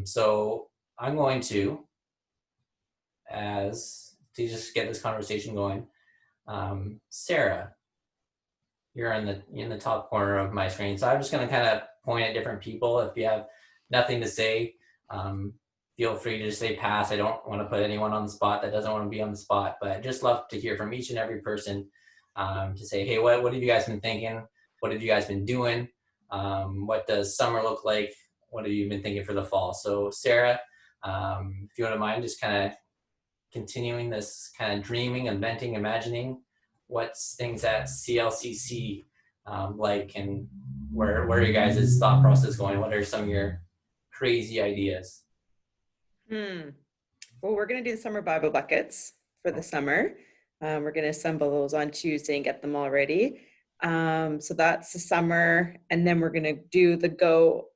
So I'm going to just get this conversation going. Sarah, you're in the top corner of my screen. So I'm just going to kind of point at different people. If you have nothing to say, feel free to just say pass. I don't want to put anyone on the spot that doesn't want to be on the spot, but I'd just love to hear from each and every person to say, hey, what have you guys been thinking? What have you guys been doing? What does summer look like? What have you been thinking for the fall? So Sarah, if you wouldn't mind just kind of continuing this kind of dreaming, inventing, imagining what's things at CLCC like, and where are you guys' thought process going? What are some of your crazy ideas? Well, we're going to do the summer Bible buckets for the summer. We're going to assemble those on Tuesday and get them all ready. So that's the summer. And then we're going to do the Go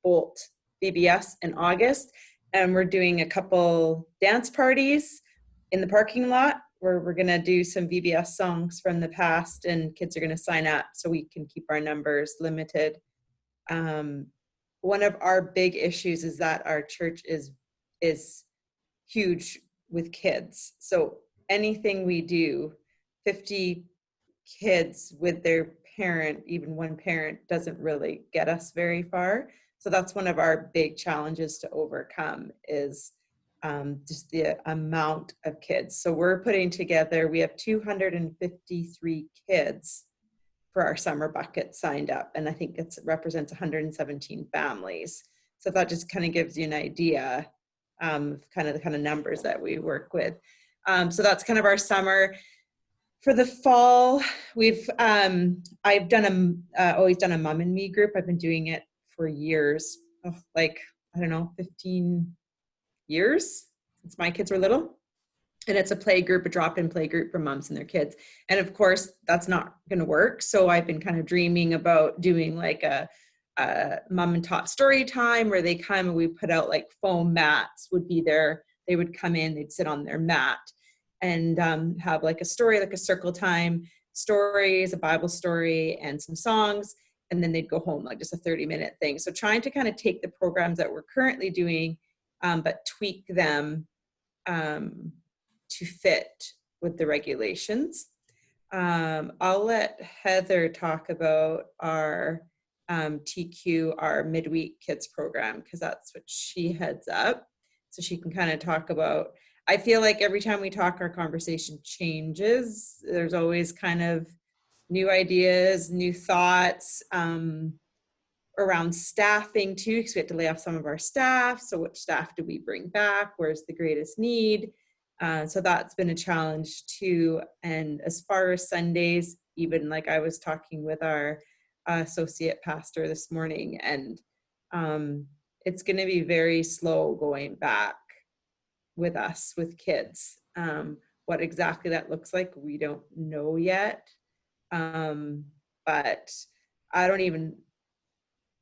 Bolt VBS in August. And we're doing a couple dance parties in the parking lot where we're going to do some VBS songs from the past, and kids are going to sign up so we can keep our numbers limited. One of our big issues is that our church is huge with kids. So anything we do, 50 kids with their parent, even one parent, doesn't really get us very far. So that's one of our big challenges to overcome is just the amount of kids. So we're putting together, we have 253 kids for our summer bucket signed up. And I think it represents 117 families. So that just kind of gives you an idea of the kind of numbers that we work with. So that's kind of our summer. For the fall, I've done always done a Mom and Me group. I've been doing it for years, 15 years since my kids were little. And it's a play group, a drop-in play group for moms and their kids. And of course, that's not going to work. So I've been kind of dreaming about doing like a mom and tot story time where they come and we put out like foam mats would be there. They would come in, they'd sit on their mat and have like a story, like a circle time stories, a Bible story and some songs. And then they'd go home, like just a 30-minute thing. So trying to kind of take the programs that we're currently doing, but tweak them to fit with the regulations. I'll let Heather talk about our TQ, our midweek kids program, because that's what she heads up. So she can kind of talk about, I feel like every time we talk, our conversation changes. There's always kind of new ideas, new thoughts around staffing too, because we have to lay off some of our staff. So which staff do we bring back? Where's the greatest need? So that's been a challenge too. And as far as Sundays, even like I was talking with our associate pastor this morning, and it's going to be very slow going back with us, with kids. What exactly that looks like, we don't know yet. But I don't even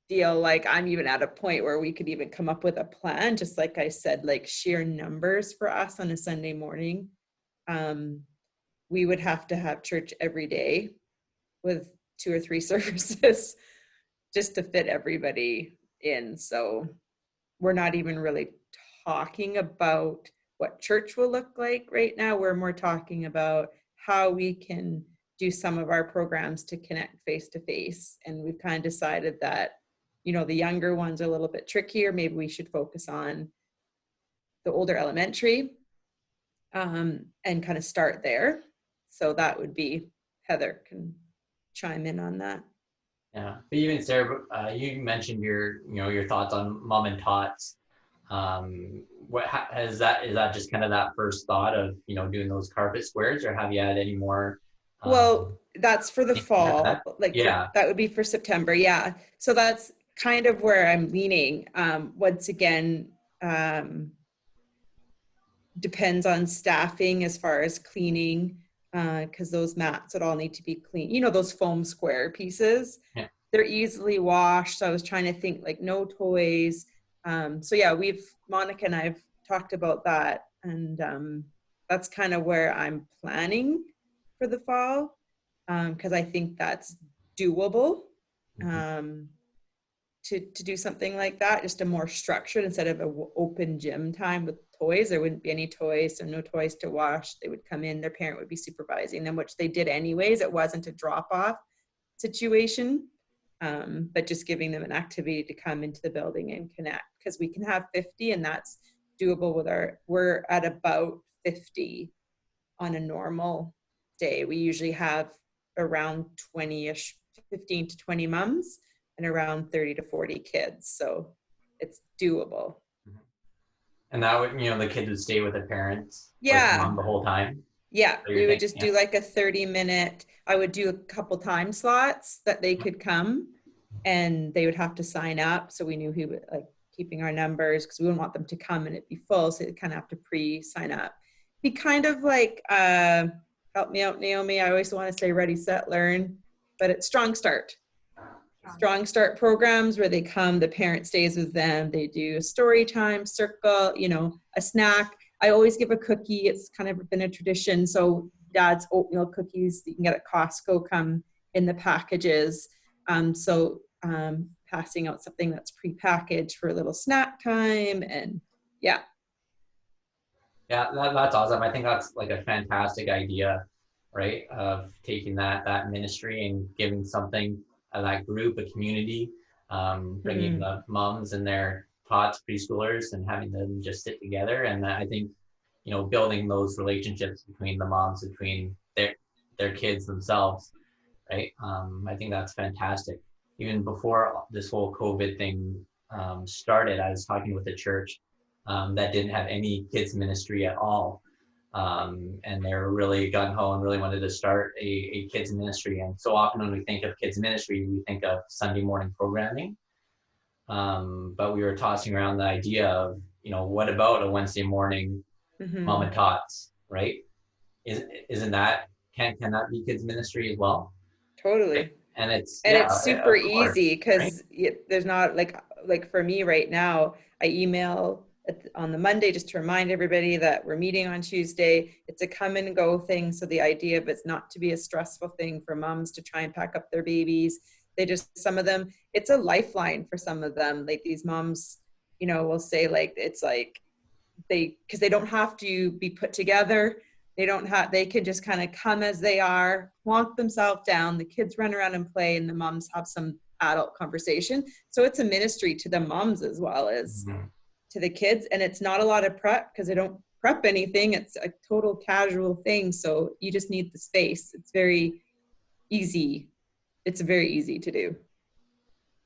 feel like I'm even at a point where we could even come up with a plan. Just like I said, like sheer numbers for us on a Sunday morning. We would have to have church every day with 2 or 3 services just to fit everybody in. So we're not even really talking about what church will look like right now. We're more talking about how we can do some of our programs to connect face to face. And we've kind of decided that, the younger ones are a little bit trickier. Maybe we should focus on the older elementary and kind of start there. So that would be, Heather can chime in on that. Yeah, but even Sarah, you mentioned your thoughts on mom and tots. Is that just kind of that first thought of doing those carpet squares, or have you had any more? Well, that's for the fall. Yeah. That would be for September. Yeah. So that's kind of where I'm leaning. Once again, depends on staffing as far as cleaning, because those mats would all need to be clean. Those foam square pieces, Yeah. They're easily washed. So I was trying to think like no toys. So yeah, Monica and I've talked about that, and that's kind of where I'm planning for the fall, because I think that's doable. to do something like that, just a more structured instead of an open gym time with toys. There wouldn't be any toys, so no toys to wash. They would come in, their parent would be supervising them, which they did anyways. It wasn't a drop-off situation, but just giving them an activity to come into the building and connect, because we can have 50 and that's doable with we're at about 50 on a normal day. We usually have around 20-ish, 15 to 20 moms and around 30 to 40 kids. So it's doable. And that would, the kids would stay with the parents, Yeah. mom the whole time. Yeah, we would just do like a 30-minute, I would do a couple time slots that they could come, and they would have to sign up. So we knew who would, like, keeping our numbers, because we wouldn't want them to come and it be full. So they kind of have to pre-sign up. Be kind of like, help me out, Naomi. I always want to say ready, set, learn, but it's Strong Start. Strong Start programs where they come, the parent stays with them. They do a story time, circle, a snack. I always give a cookie. It's kind of been a tradition. So dad's oatmeal cookies that you can get at Costco come in the packages. Passing out something that's prepackaged for a little snack time, and yeah. Yeah, that's awesome. I think that's like a fantastic idea, right? Of taking that ministry and giving something, that group, a community, bringing the moms and their tots, preschoolers, and having them just sit together. And I think, building those relationships between the moms, between their kids themselves, right? I think that's fantastic. Even before this whole COVID thing started, I was talking with a church that didn't have any kids ministry at all. And they were really gung-ho and really wanted to start a kids ministry. And so often when we think of kids ministry, we think of Sunday morning programming. But we were tossing around the idea of, what about a Wednesday morning mom and tots, right? Isn't that, can that be kids ministry as well? Totally. Right? And it's super easy, because there's not like for me right now, I email on the Monday just to remind everybody that we're meeting on Tuesday. It's a come and go thing. So the idea of it's not to be a stressful thing for moms to try and pack up their babies. Some of them, it's a lifeline for some of them. Like these moms, will say like, it's like because they don't have to be put together. They can just kind of come as they are, plonk themselves down. The kids run around and play, and the moms have some adult conversation. So it's a ministry to the moms as well as to the kids. And it's not a lot of prep, because they don't prep anything. It's a total casual thing. So you just need the space. It's very easy. It's very easy to do.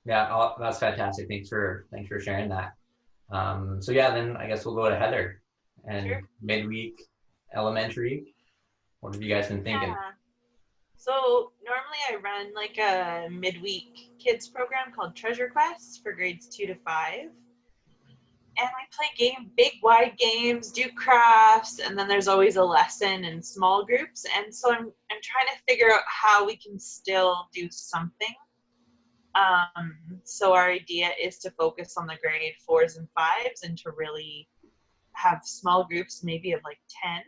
Yeah, that's fantastic. Thanks for sharing that. So yeah, then I guess we'll go to Heather and midweek elementary. What have you guys been thinking? Yeah. So normally I run like a midweek kids program called Treasure Quest for grades 2 to 5. And we play big wide games, do crafts, and then there's always a lesson in small groups. And so I'm trying to figure out how we can still do something. So our idea is to focus on the grade 4s and 5s, and to really have small groups, maybe of like 10,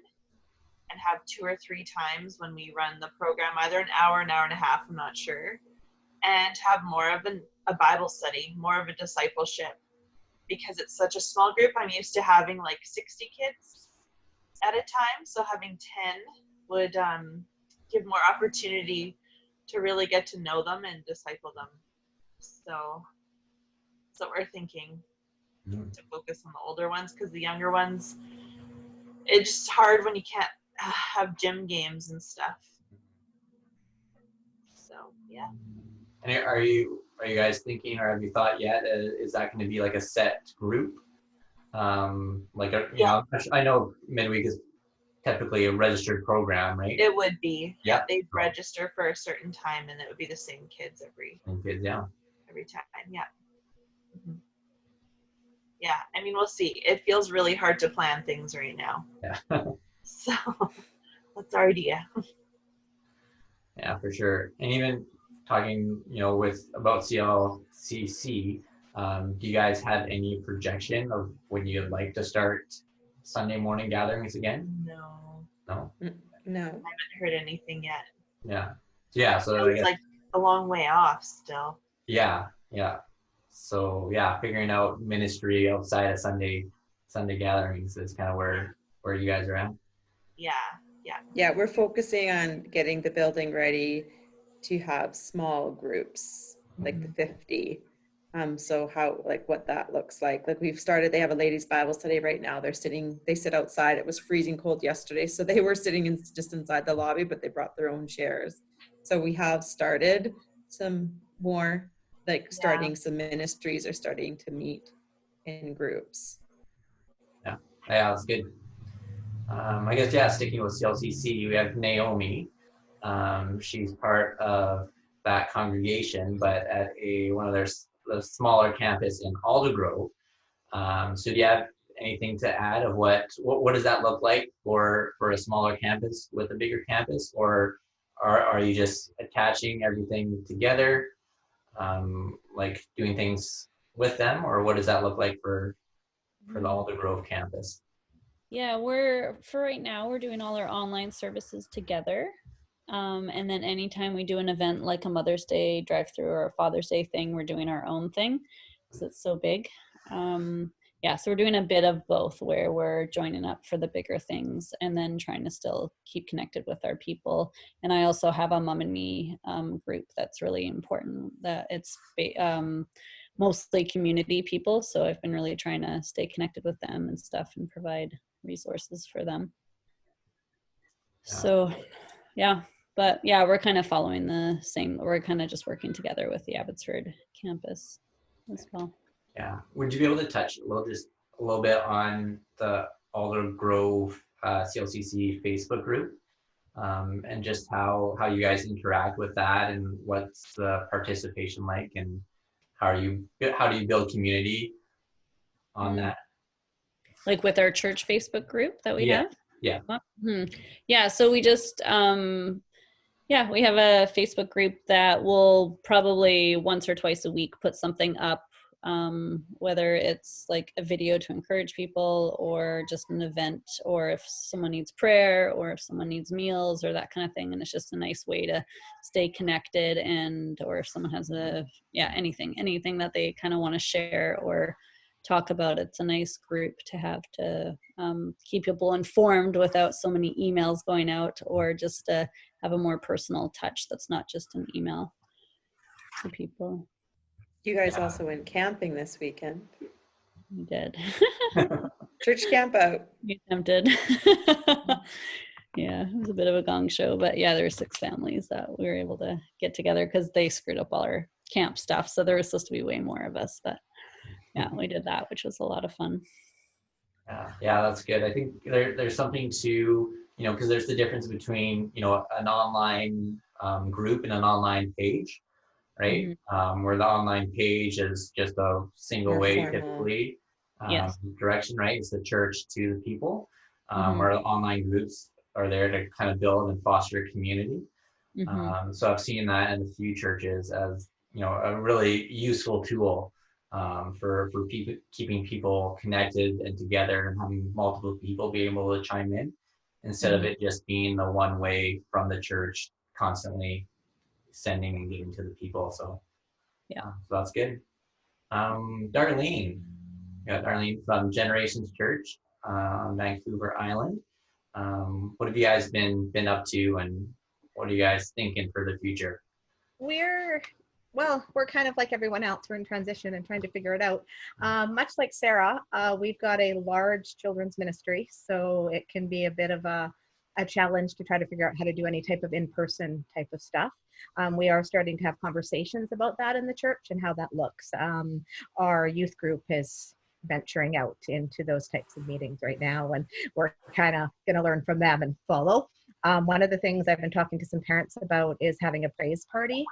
and have 2 or 3 times when we run the program, either an hour and a half, I'm not sure, and have more of a Bible study, more of a discipleship, because it's such a small group. I'm used to having like 60 kids at a time, so having 10 would give more opportunity to really get to know them and disciple them. So we're thinking to focus on the older ones, because the younger ones, it's just hard when you can't have gym games and stuff. So yeah. And are you guys thinking, or have you thought yet, is that going to be like a set group? I know midweek is typically a registered program, right? It would be. Yeah. They'd register for a certain time, and it would be the same kids every time. Yeah. Mm-hmm. Yeah. I mean, we'll see. It feels really hard to plan things right now. Yeah. So that's our idea. Yeah, for sure. And even talking, about CLCC, do you guys have any projection of when you'd like to start Sunday morning gatherings again? No. No. I haven't heard anything yet. Yeah. Yeah. So it's like a long way off still. Yeah. So yeah, figuring out ministry outside of Sunday gatherings is kind of where you guys are at. Yeah. Yeah. Yeah, we're focusing on getting the building ready to have small groups, like the 50. So how, like what that looks like. Like we've started, they have a ladies' Bible study right now. They sit outside. It was freezing cold yesterday. So they were sitting just inside the lobby, but they brought their own chairs. So we have started some more, like starting some ministries are starting to meet in groups. Yeah, that's good. I guess, yeah, sticking with CLCC, we have Naomi. She's part of that congregation, but at one of the smaller campus in Aldergrove. So do you have anything to add of what does that look like for a smaller campus with a bigger campus, or are you just attaching everything together, like doing things with them, or what does that look like for the Aldergrove campus? Yeah, for right now, we're doing all our online services together. And then anytime we do an event like a Mother's Day drive-through or a Father's Day thing, we're doing our own thing because it's so big. Yeah, so we're doing a bit of both where we're joining up for the bigger things and then trying to still keep connected with our people. And I also have a Mom and Me group that's really important, that it's mostly community people. So I've been really trying to stay connected with them and stuff and provide resources for them. Yeah. So yeah, but yeah, we're kind of following the same, we're kind of just working together with the Abbotsford campus as well. Yeah, would you be able to touch a little bit on the Aldergrove CLCC Facebook group, and just how you guys interact with that, and what's the participation like, and how do you build community on that? Like with our church Facebook group that we have? Yeah. Yeah, so we just we have a Facebook group that will probably once or twice a week put something up, whether it's like a video to encourage people or just an event, or if someone needs prayer or if someone needs meals or that kind of thing. And it's just a nice way to stay connected, and or if someone has anything that they kind of want to share or talk about. It's a nice group to have to keep people informed without so many emails going out, or just to have a more personal touch that's not just an email to people. You guys also went camping this weekend. We did. Church camp out. We attempted. Yeah, it was a bit of a gong show, but yeah, there were 6 families that we were able to get together because they screwed up all our camp stuff. So there was supposed to be way more of us, but yeah, we did that, which was a lot of fun. Yeah, that's good. I think there's something to, because there's the difference between, an online group and an online page, right? Where the online page is just a single way, typically, direction, right? It's the church to the people, where the online groups are there to kind of build and foster a community. So I've seen that in a few churches as, a really useful tool for people, keeping people connected and together, and having multiple people be able to chime in instead of it just being the one way from the church constantly sending and giving to the people. So so that's good. Darlene from Generations Church on Vancouver Island. What have you guys been up to, and what are you guys thinking for the future? We're kind of like everyone else. We're in transition and trying to figure it out. Much like Sarah, we've got a large children's ministry, so it can be a bit of a challenge to try to figure out how to do any type of in-person type of stuff. We are starting to have conversations about that in the church and how that looks. Our youth group is venturing out into those types of meetings right now, and we're kind of going to learn from them and follow. One of the things I've been talking to some parents about is having a praise party.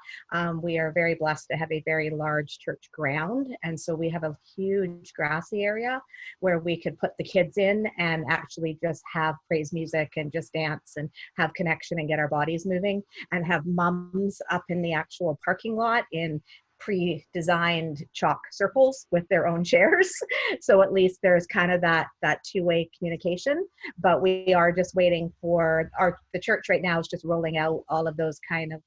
We are very blessed to have a very large church ground, and so we have a huge grassy area where we could put the kids in and actually just have praise music and just dance and have connection and get our bodies moving, and have moms up in the actual parking lot in pre-designed chalk circles with their own chairs. So at least there's kind of that two-way communication. But we are just waiting for the church right now is just rolling out all of those kind of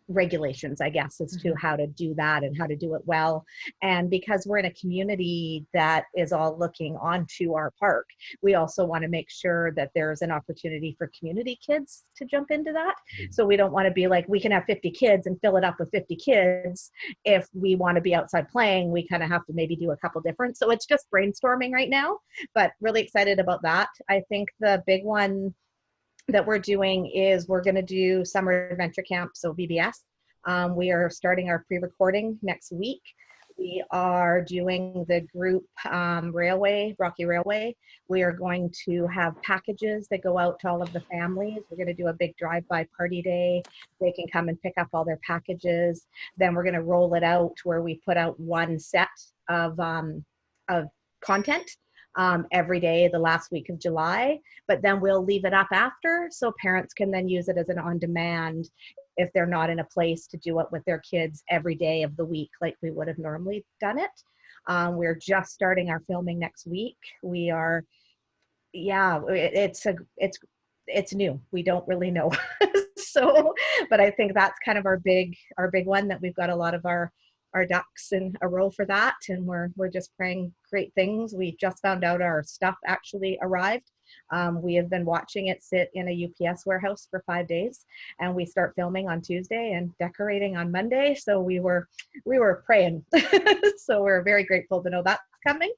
regulations, I guess, as to how to do that and how to do it well. And because we're in a community that is all looking onto our park, we also want to make sure that there's an opportunity for community kids to jump into that. So we don't want to be like, we can have 50 kids and fill it up with 50 kids. If we want to be outside playing, we kind of have to maybe do a couple different. So it's just brainstorming right now, but really excited about that. I think the big one that we're doing is we're going to do summer adventure camp, so VBS. We are starting our pre-recording next week. We are doing the group railway, Rocky Railway. We are going to have packages that go out to all of the families. We're going to do a big drive-by party day. They can come and pick up all their packages. Then we're going to roll it out where we put out one set of content every day the last week of July, but then we'll leave it up after so parents can then use it as an on-demand if they're not in a place to do it with their kids every day of the week like we would have normally done it. We're just starting our filming next week. We are, yeah, it's new. We don't really know. So, but I think that's kind of our big one, that we've got a lot of our ducks in a row for that, and we're just praying great things. We just found out our stuff actually arrived. We have been watching it sit in a UPS warehouse for 5 days, and we start filming on Tuesday and decorating on Monday. So we were praying. So we're very grateful to know that's coming.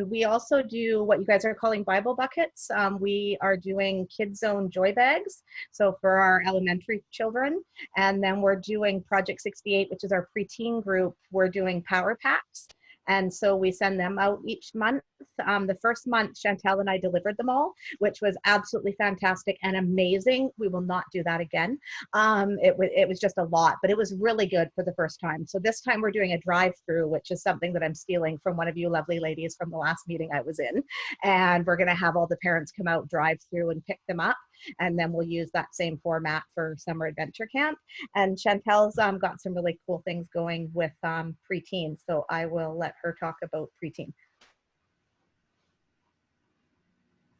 We also do what you guys are calling Bible buckets. We are doing Kids Zone joy bags, so for our elementary children. And then we're doing Project 68, which is our preteen group. We're doing power packs. And so we send them out each month. The first month, Chantel and I delivered them all, which was absolutely fantastic and amazing. We will not do that again. It was just a lot, but it was really good for the first time. So this time we're doing a drive-through, which is something that I'm stealing from one of you lovely ladies from the last meeting I was in. And we're going to have all the parents come out, drive through and pick them up. And then we'll use that same format for summer adventure camp. And Chantel's got some really cool things going with preteen. So I will let her talk about preteen,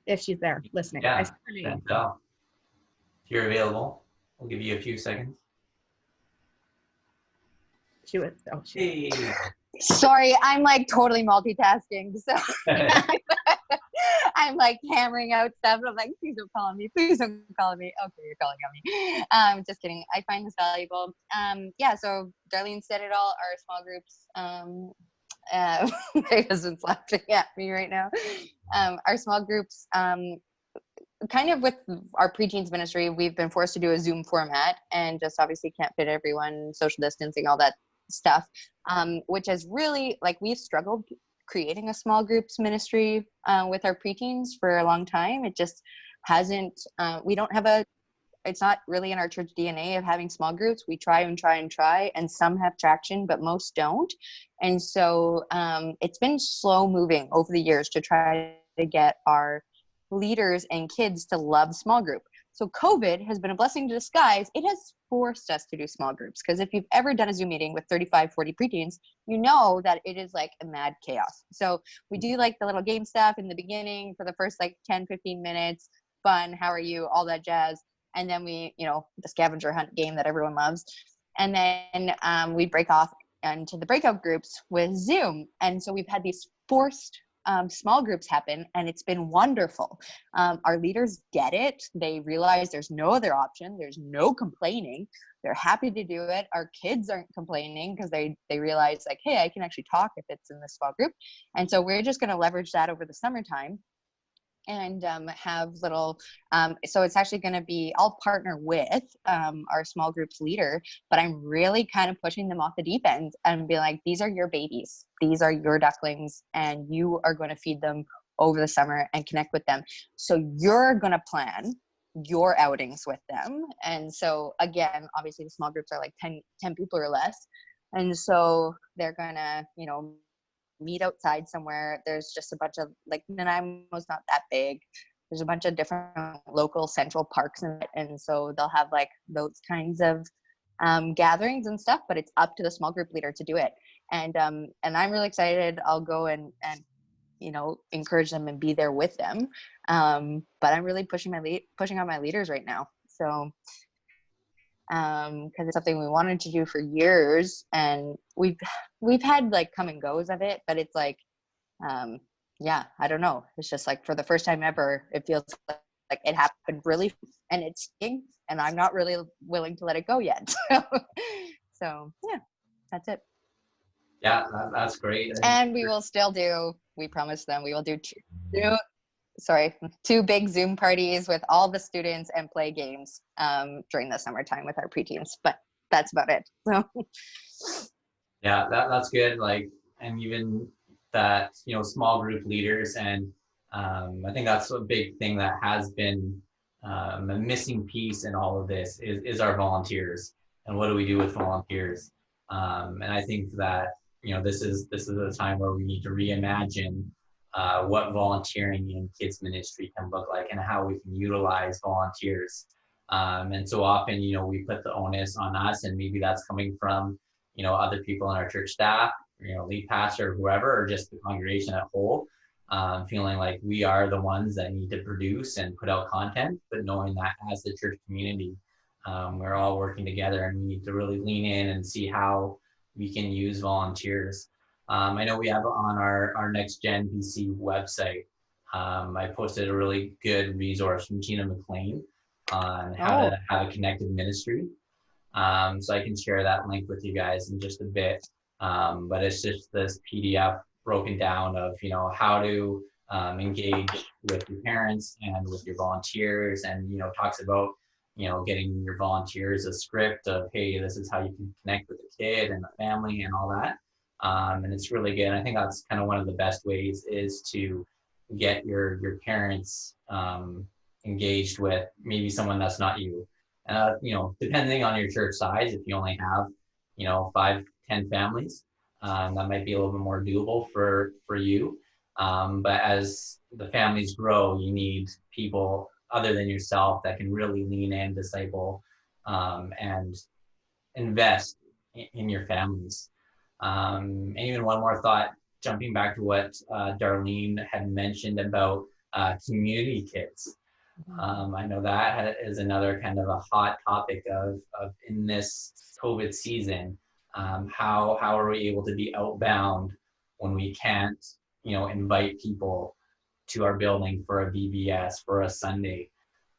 if she's there listening. Yeah, Chantel, if you're available, we'll give you a few seconds. She was, oh, she Hey. Sorry, I'm like totally multitasking. So I'm like hammering out stuff. I'm like, please don't call on me. Please don't call on me. Okay, you're calling on me. Just kidding. I find this valuable. Yeah, so Darlene said it all. Our small groups, my husband's laughing at me right now. Our small groups, kind of with our preteens ministry, we've been forced to do a Zoom format and just obviously can't fit everyone, social distancing, all that stuff, which is really, like, we've struggled creating a small groups ministry with our preteens for a long time. It just hasn't, we don't have it's not really in our church DNA of having small groups. We try and try and try, and some have traction, but most don't. And so it's been slow moving over the years to try to get our leaders and kids to love small group. So COVID has been a blessing in disguise. It has forced us to do small groups, because if you've ever done a Zoom meeting with 35, 40 preteens, you know that it is like a mad chaos. So we do like the little game stuff in the beginning for the first like 10, 15 minutes, fun, how are you, all that jazz. And then we, the scavenger hunt game that everyone loves. And then we break off into the breakout groups with Zoom. And so we've had these forced small groups happen, and it's been wonderful. Our leaders get it. They realize there's no other option. There's no complaining. They're happy to do it. Our kids aren't complaining because they realize, like, hey, I can actually talk if it's in this small group. And so we're just going to leverage that over the summertime and have little, so it's actually going to be, I'll partner with our small groups leader, but I'm really kind of pushing them off the deep end and be like, these are your babies, these are your ducklings, and you are going to feed them over the summer and connect with them. So you're going to plan your outings with them. And so again, obviously the small groups are like 10 people or less. And so they're going to, meet outside somewhere. There's just a bunch of, like, Nanaimo's not that big. There's a bunch of different local central parks in it, and so they'll have like those kinds of gatherings and stuff, but it's up to the small group leader to do it. And I'm really excited. I'll go and encourage them and be there with them. But I'm really pushing on my leaders right now. So because it's something we wanted to do for years, and we've had like come and goes of it, but it's like, yeah, I don't know. It's just like for the first time ever, it feels like it happened really, and it's stinks, and I'm not really willing to let it go yet. So yeah, that's it. Yeah, that's great. And we will still do, we promised them we will do two big Zoom parties with all the students and play games during the summertime with our preteens, but that's about it. So Yeah, that's good. Like, and even that, small group leaders, and I think that's a big thing that has been a missing piece in all of this is our volunteers, and what do we do with volunteers? And I think that this is a time where we need to reimagine what volunteering in kids ministry can look like and how we can utilize volunteers. And so often, we put the onus on us, and maybe that's coming from other people in our church staff, lead pastor, whoever, or just the congregation at whole, feeling like we are the ones that need to produce and put out content, but knowing that as the church community, we're all working together, and we need to really lean in and see how we can use volunteers. I know we have on our Next Gen BC website, I posted a really good resource from Gina McLean on how to have a connected ministry. So I can share that link with you guys in just a bit. But it's just this PDF broken down of, how to engage with your parents and with your volunteers, and, talks about, getting your volunteers a script of, hey, this is how you can connect with the kid and the family and all that. And it's really good. I think that's kind of one of the best ways is to get your parents engaged with maybe someone that's not you. Depending on your church size, if you only have, 5-10 families, that might be a little bit more doable for you. But as the families grow, you need people other than yourself that can really lean in, disciple, and invest in your families. And even one more thought, jumping back to what Darlene had mentioned about community kids. I know that is another kind of a hot topic of in this COVID season. How are we able to be outbound when we can't, invite people to our building for a VBS for a Sunday?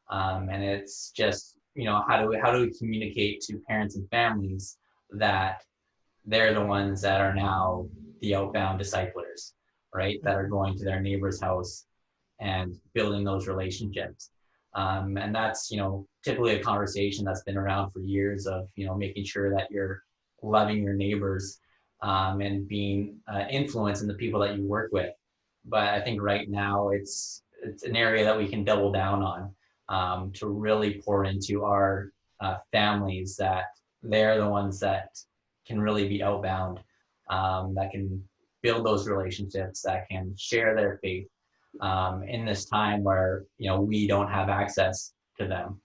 And it's just, how do we communicate to parents and families that they're the ones that are now the outbound disciplers, right? That are going to their neighbor's house and building those relationships. And that's, typically a conversation that's been around for years of, making sure that you're loving your neighbors and being influenced in the people that you work with. But I think right now it's an area that we can double down on to really pour into our families, that they're the ones that can really be outbound, that can build those relationships, that can share their faith in this time where, we don't have access to them.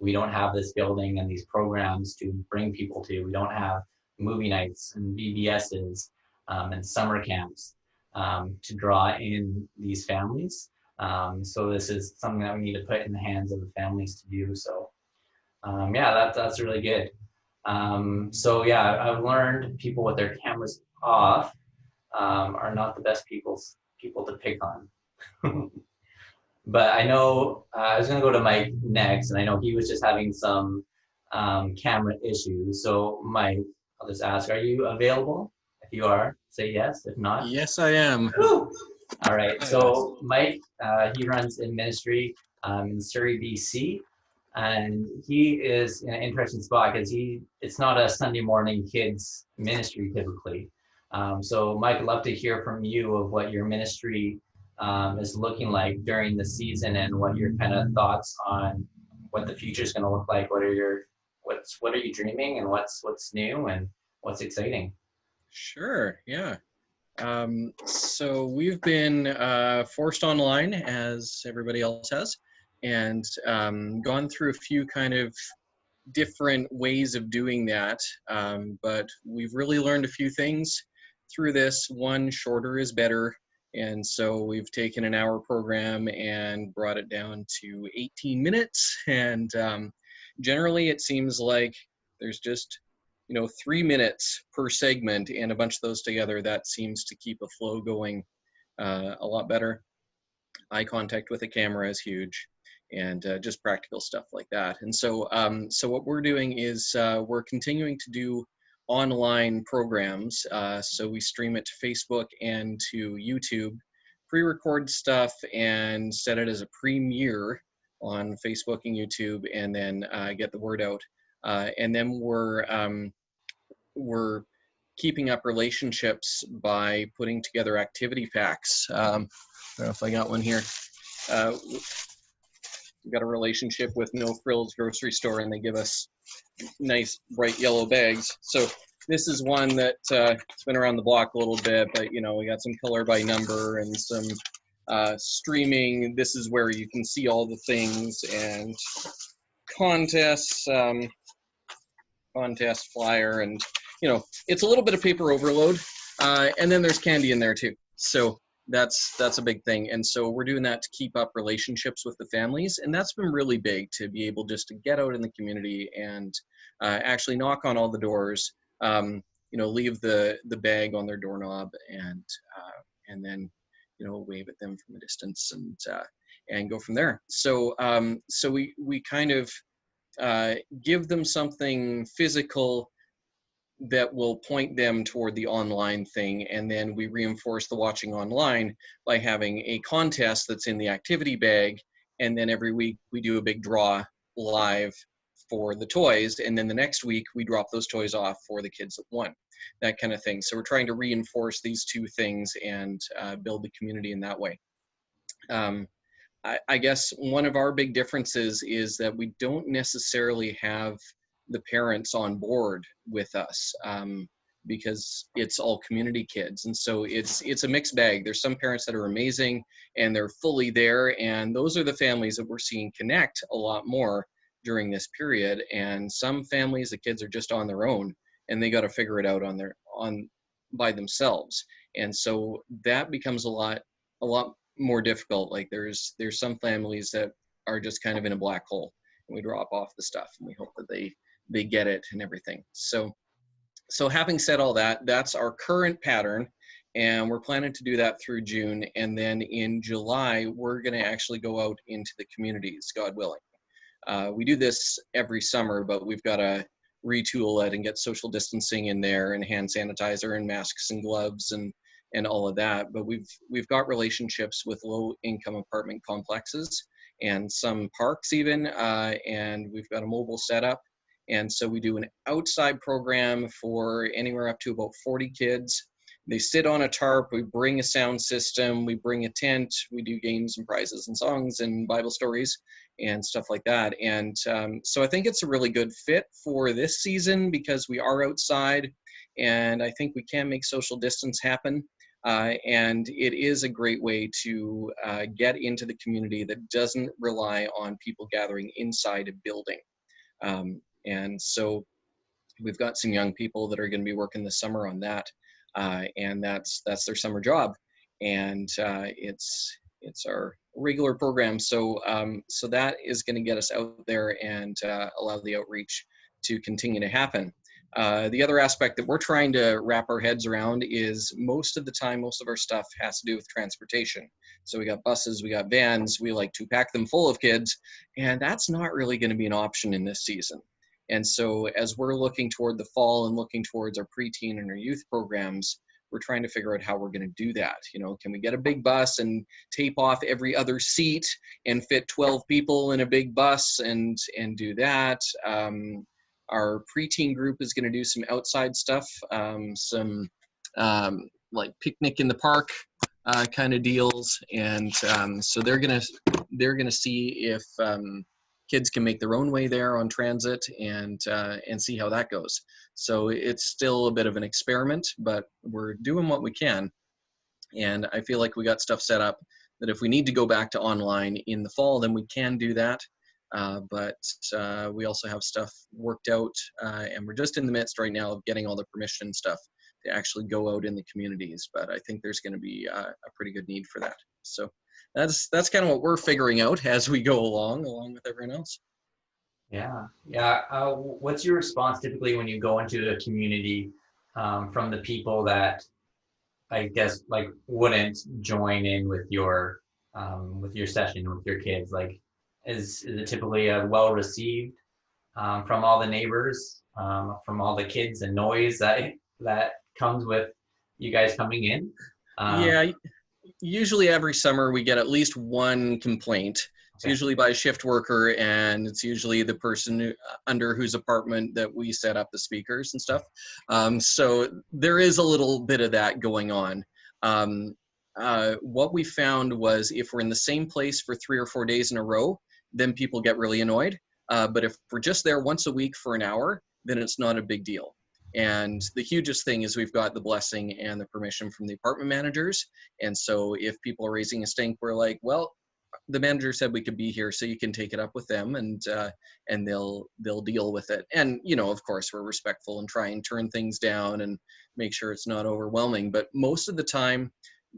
We don't have this building and these programs to bring people to. We don't have movie nights and VBSs and summer camps to draw in these families. So this is something that we need to put in the hands of the families to do. So yeah, that's really good. So yeah, I've learned people with their cameras off are not the best people to pick on. But I know I was going to go to Mike next, and I know he was just having some camera issues. So Mike, I'll just ask, are you available? If you are, say yes. If not, yes, I am. Woo! All right. So Mike, he runs in ministry in Surrey, BC, and he is in an interesting spot because it's not a Sunday morning kids ministry typically. So Mike, I'd love to hear from you of what your ministry is looking like during the season, and what your kind of thoughts on what the future is going to look like. What are you dreaming, and what's new, and what's exciting? Sure, yeah. So we've been forced online, as everybody else has, and gone through a few kind of different ways of doing that. But we've really learned a few things through this. One, shorter is better. And so we've taken an hour program and brought it down to 18 minutes. And generally it seems like there's just, 3 minutes per segment and a bunch of those together, that seems to keep a flow going a lot better. Eye contact with the camera is huge, and just practical stuff like that. And so, so what we're doing is we're continuing to do online programs. So we stream it to Facebook and to YouTube, pre-record stuff and set it as a premiere on Facebook and YouTube, and then get the word out. And then we're keeping up relationships by putting together activity packs. I don't know if I got one here. We've got a relationship with No Frills grocery store, and they give us nice bright yellow bags. So this is one that it's been around the block a little bit, but we got some color by number and some streaming. This is where you can see all the things and contests, contest flyer, and it's a little bit of paper overload, and then there's candy in there too. So that's a big thing. And so we're doing that to keep up relationships with the families, and that's been really big, to be able just to get out in the community and actually knock on all the doors, leave the bag on their doorknob, and then wave at them from a distance, and go from there. So so we kind of give them something physical that will point them toward the online thing, and then we reinforce the watching online by having a contest that's in the activity bag, and then every week we do a big draw live for the toys, and then the next week we drop those toys off for the kids that won, that kind of thing. So we're trying to reinforce these two things and build the community in that way. I guess one of our big differences is that we don't necessarily have the parents on board with us, because it's all community kids. And so it's a mixed bag. There's some parents that are amazing and they're fully there, and those are the families that we're seeing connect a lot more during this period. And some families, the kids are just on their own and they got to figure it out by themselves. And so that becomes a lot more difficult. Like there's some families that are just kind of in a black hole, and we drop off the stuff and we hope that they get it and everything. So having said all that, that's our current pattern, and we're planning to do that through June. And then in July, we're going to actually go out into the communities, God willing. We do this every summer, but we've got to retool it and get social distancing in there, and hand sanitizer and masks and gloves and all of that. But we've got relationships with low-income apartment complexes and some parks even, and we've got a mobile setup. And so we do an outside program for anywhere up to about 40 kids. They sit on a tarp, we bring a sound system, we bring a tent, we do games and prizes and songs and Bible stories and stuff like that. And so I think it's a really good fit for this season, because we are outside, and I think we can make social distance happen. And it is a great way to get into the community that doesn't rely on people gathering inside a building. And so we've got some young people that are going to be working this summer on that, and that's their summer job, and it's our regular program. So so that is going to get us out there and allow the outreach to continue to happen. The other aspect that we're trying to wrap our heads around is most of the time, most of our stuff has to do with transportation. So we got buses, we got vans, we like to pack them full of kids, and that's not really going to be an option in this season. And so as we're looking toward the fall and looking towards our preteen and our youth programs, we're trying to figure out how we're going to do that. Can we get a big bus and tape off every other seat and fit 12 people in a big bus and do that? Our preteen group is going to do some outside stuff, some like picnic in the park kind of deals, and so they're gonna see if kids can make their own way there on transit, and see how that goes. So it's still a bit of an experiment, but we're doing what we can, and I feel like we got stuff set up that if we need to go back to online in the fall, then we can do that. But we also have stuff worked out, and we're just in the midst right now of getting all the permission stuff to actually go out in the communities. But I think there's going to be a pretty good need for that. So that's kind of what we're figuring out as we go along with everyone else. Yeah. What's your response typically when you go into a community from the people that I guess like wouldn't join in with your session with your kids? Like, is it typically well received from all the neighbors, from all the kids and noise that comes with you guys coming in? Yeah, usually every summer we get at least one complaint. It's Okay. usually by a shift worker, and it's usually the person under whose apartment that we set up the speakers and stuff. So there is a little bit of that going on. What we found was if we're in the same place for 3 or 4 days in a row, then people get really annoyed. But if we're just there once a week for an hour, then it's not a big deal. And the hugest thing is we've got the blessing and the permission from the apartment managers. And so if people are raising a stink, we're like, well, the manager said we could be here, so you can take it up with them, and they'll deal with it. And of course, we're respectful and try and turn things down and make sure it's not overwhelming. But most of the time,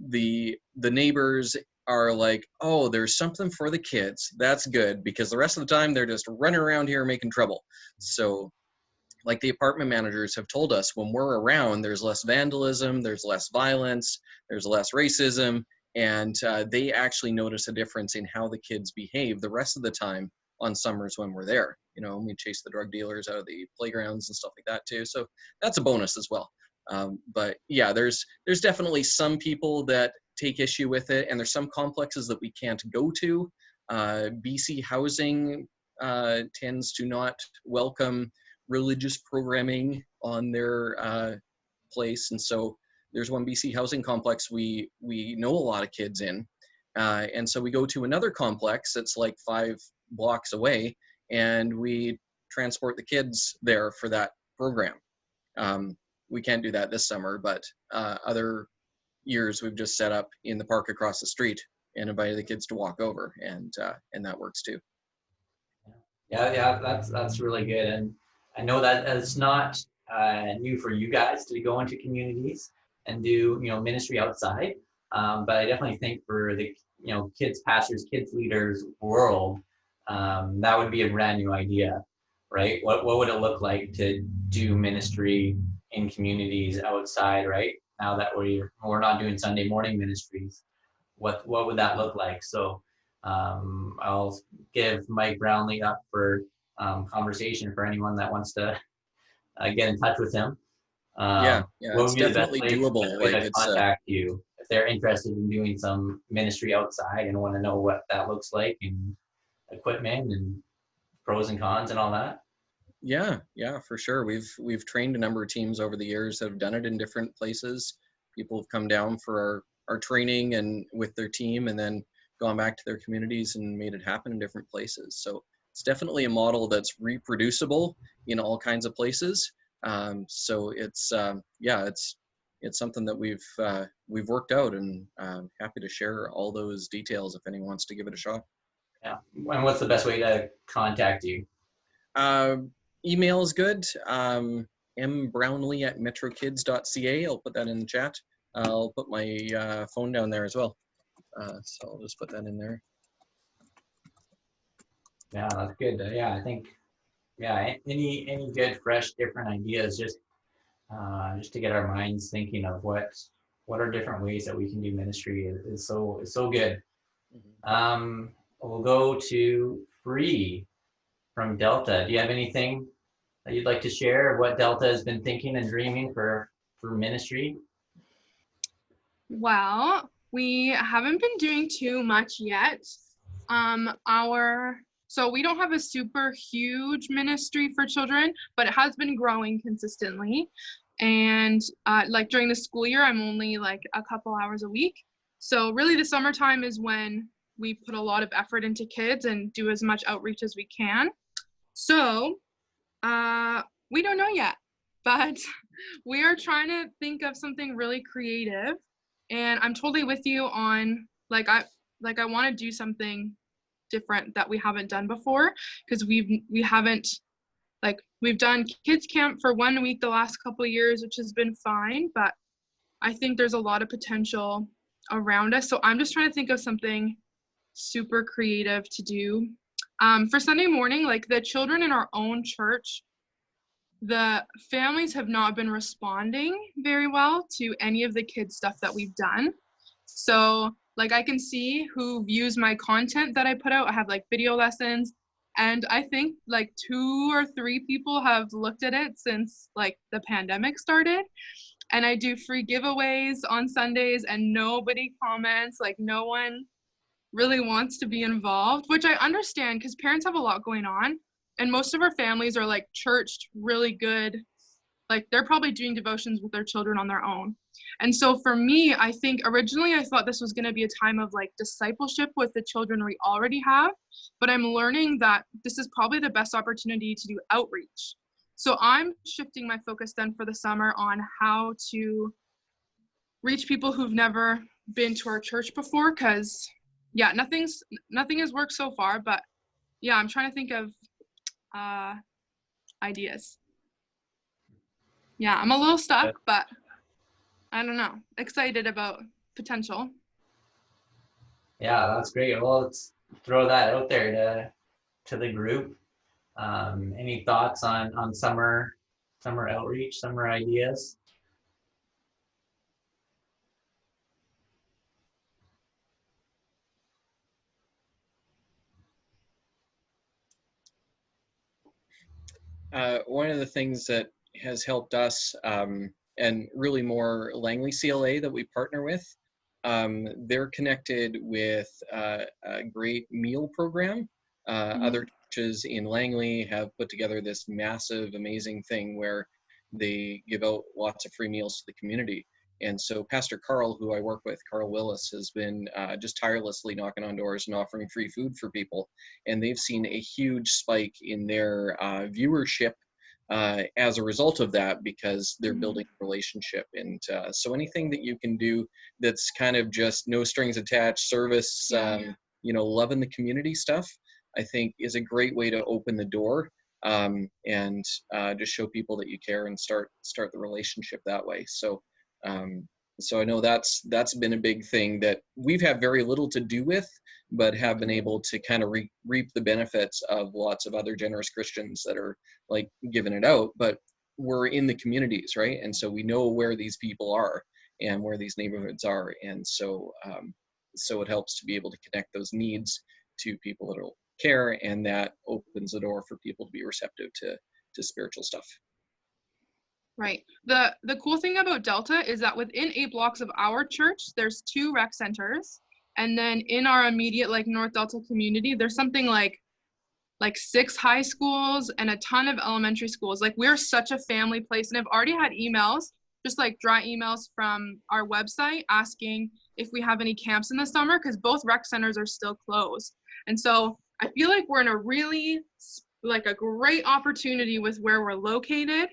the neighbors are like, oh, there's something for the kids. That's good, because the rest of the time they're just running around here making trouble. So like the apartment managers have told us, when we're around, there's less vandalism, there's less violence, there's less racism, and they actually notice a difference in how the kids behave the rest of the time on summers when we're there. We chase the drug dealers out of the playgrounds and stuff like that too. So that's a bonus as well. But yeah, there's definitely some people that take issue with it, and there's some complexes that we can't go to. BC Housing tends to not welcome religious programming on their place, and so there's one BC housing complex we know a lot of kids in, and so we go to another complex that's like 5 blocks away, and we transport the kids there for that program. We can't do that this summer, but other years we've just set up in the park across the street and invited the kids to walk over, and that works too. Yeah, that's really good, and I know that it's not new for you guys to go into communities and do ministry outside, but I definitely think for the kids pastors, kids leaders world, that would be a brand new idea, right? What would it look like to do ministry in communities outside, right? Now that we're not doing Sunday morning ministries, what would that look like? So I'll give Mike Brownlee up for conversation for anyone that wants to get in touch with him. Yeah, What it's would be the definitely doable. best way Like to it's contact you if they're interested in doing some ministry outside and want to know what that looks like and equipment and pros and cons and all that? Yeah, for sure. We've trained a number of teams over the years that have done it in different places. People have come down for our training and with their team, and then gone back to their communities and made it happen in different places. So it's definitely a model that's reproducible in all kinds of places. So it's it's something that we've worked out, and happy to share all those details if anyone wants to give it a shot. Yeah. And what's the best way to contact you? Email is good. mbrownlee@metrokids.ca. I'll put that in the chat. I'll put my phone down there as well. So I'll just put that in there. Yeah, that's good. Yeah, I think any good, fresh, different ideas just to get our minds thinking of what are different ways that we can do ministry is so good. We'll go to Free from Delta. Do you have anything that you'd like to share? What Delta has been thinking and dreaming for ministry? Well, we haven't been doing too much yet. So we don't have a super huge ministry for children, but it has been growing consistently. And like during the school year, I'm only like a couple hours a week. So really the summertime is when we put a lot of effort into kids and do as much outreach as we can. So we don't know yet, but we are trying to think of something really creative. And I'm totally with you on I want to do something different that we haven't done before, because we've done kids camp for 1 week the last couple of years, which has been fine, but I think there's a lot of potential around us. So I'm just trying to think of something super creative to do. For Sunday morning, like the children in our own church, the families have not been responding very well to any of the kids stuff that we've done. So like I can see who views my content that I put out. I have like video lessons, and I think like 2 or 3 people have looked at it since like the pandemic started. And I do free giveaways on Sundays and nobody comments, like no one really wants to be involved, which I understand because parents have a lot going on. And most of our families are like churched, really good. Like they're probably doing devotions with their children on their own. And so for me, I think originally I thought this was going to be a time of like discipleship with the children we already have. But I'm learning that this is probably the best opportunity to do outreach. So I'm shifting my focus then for the summer on how to reach people who've never been to our church before, because yeah, nothing has worked so far, but yeah, I'm trying to think of ideas. Yeah, I'm a little stuck, but I don't know. Excited about potential. Yeah, that's great. Well, let's throw that out there to the group. Any thoughts on summer outreach, summer ideas? One of the things that has helped us, and really more Langley CLA that we partner with, they're connected with a great meal program. Other churches in Langley have put together this massive, amazing thing where they give out lots of free meals to the community. And so Pastor Carl, who I work with, Carl Willis, has been just tirelessly knocking on doors and offering free food for people. And they've seen a huge spike in their viewership as a result of that, because they're building a relationship. And so anything that you can do that's kind of just no strings attached service, loving the community stuff, I think is a great way to open the door and just show people that you care and start the relationship that way. So I know that's been a big thing that we've had very little to do with, but have been able to kind of reap the benefits of lots of other generous Christians that are like giving it out. But we're in the communities, right? And so we know where these people are and where these neighborhoods are. And so it helps to be able to connect those needs to people that will care, and that opens the door for people to be receptive to spiritual stuff. Right. The cool thing about Delta is that within 8 blocks of our church, there's 2 rec centers. And then in our immediate like North Delta community, there's something like 6 high schools and a ton of elementary schools. Like we're such a family place. And I've already had emails, just like dry emails from our website asking if we have any camps in the summer, because both rec centers are still closed. And so I feel like we're in a really like a great opportunity with where we're located.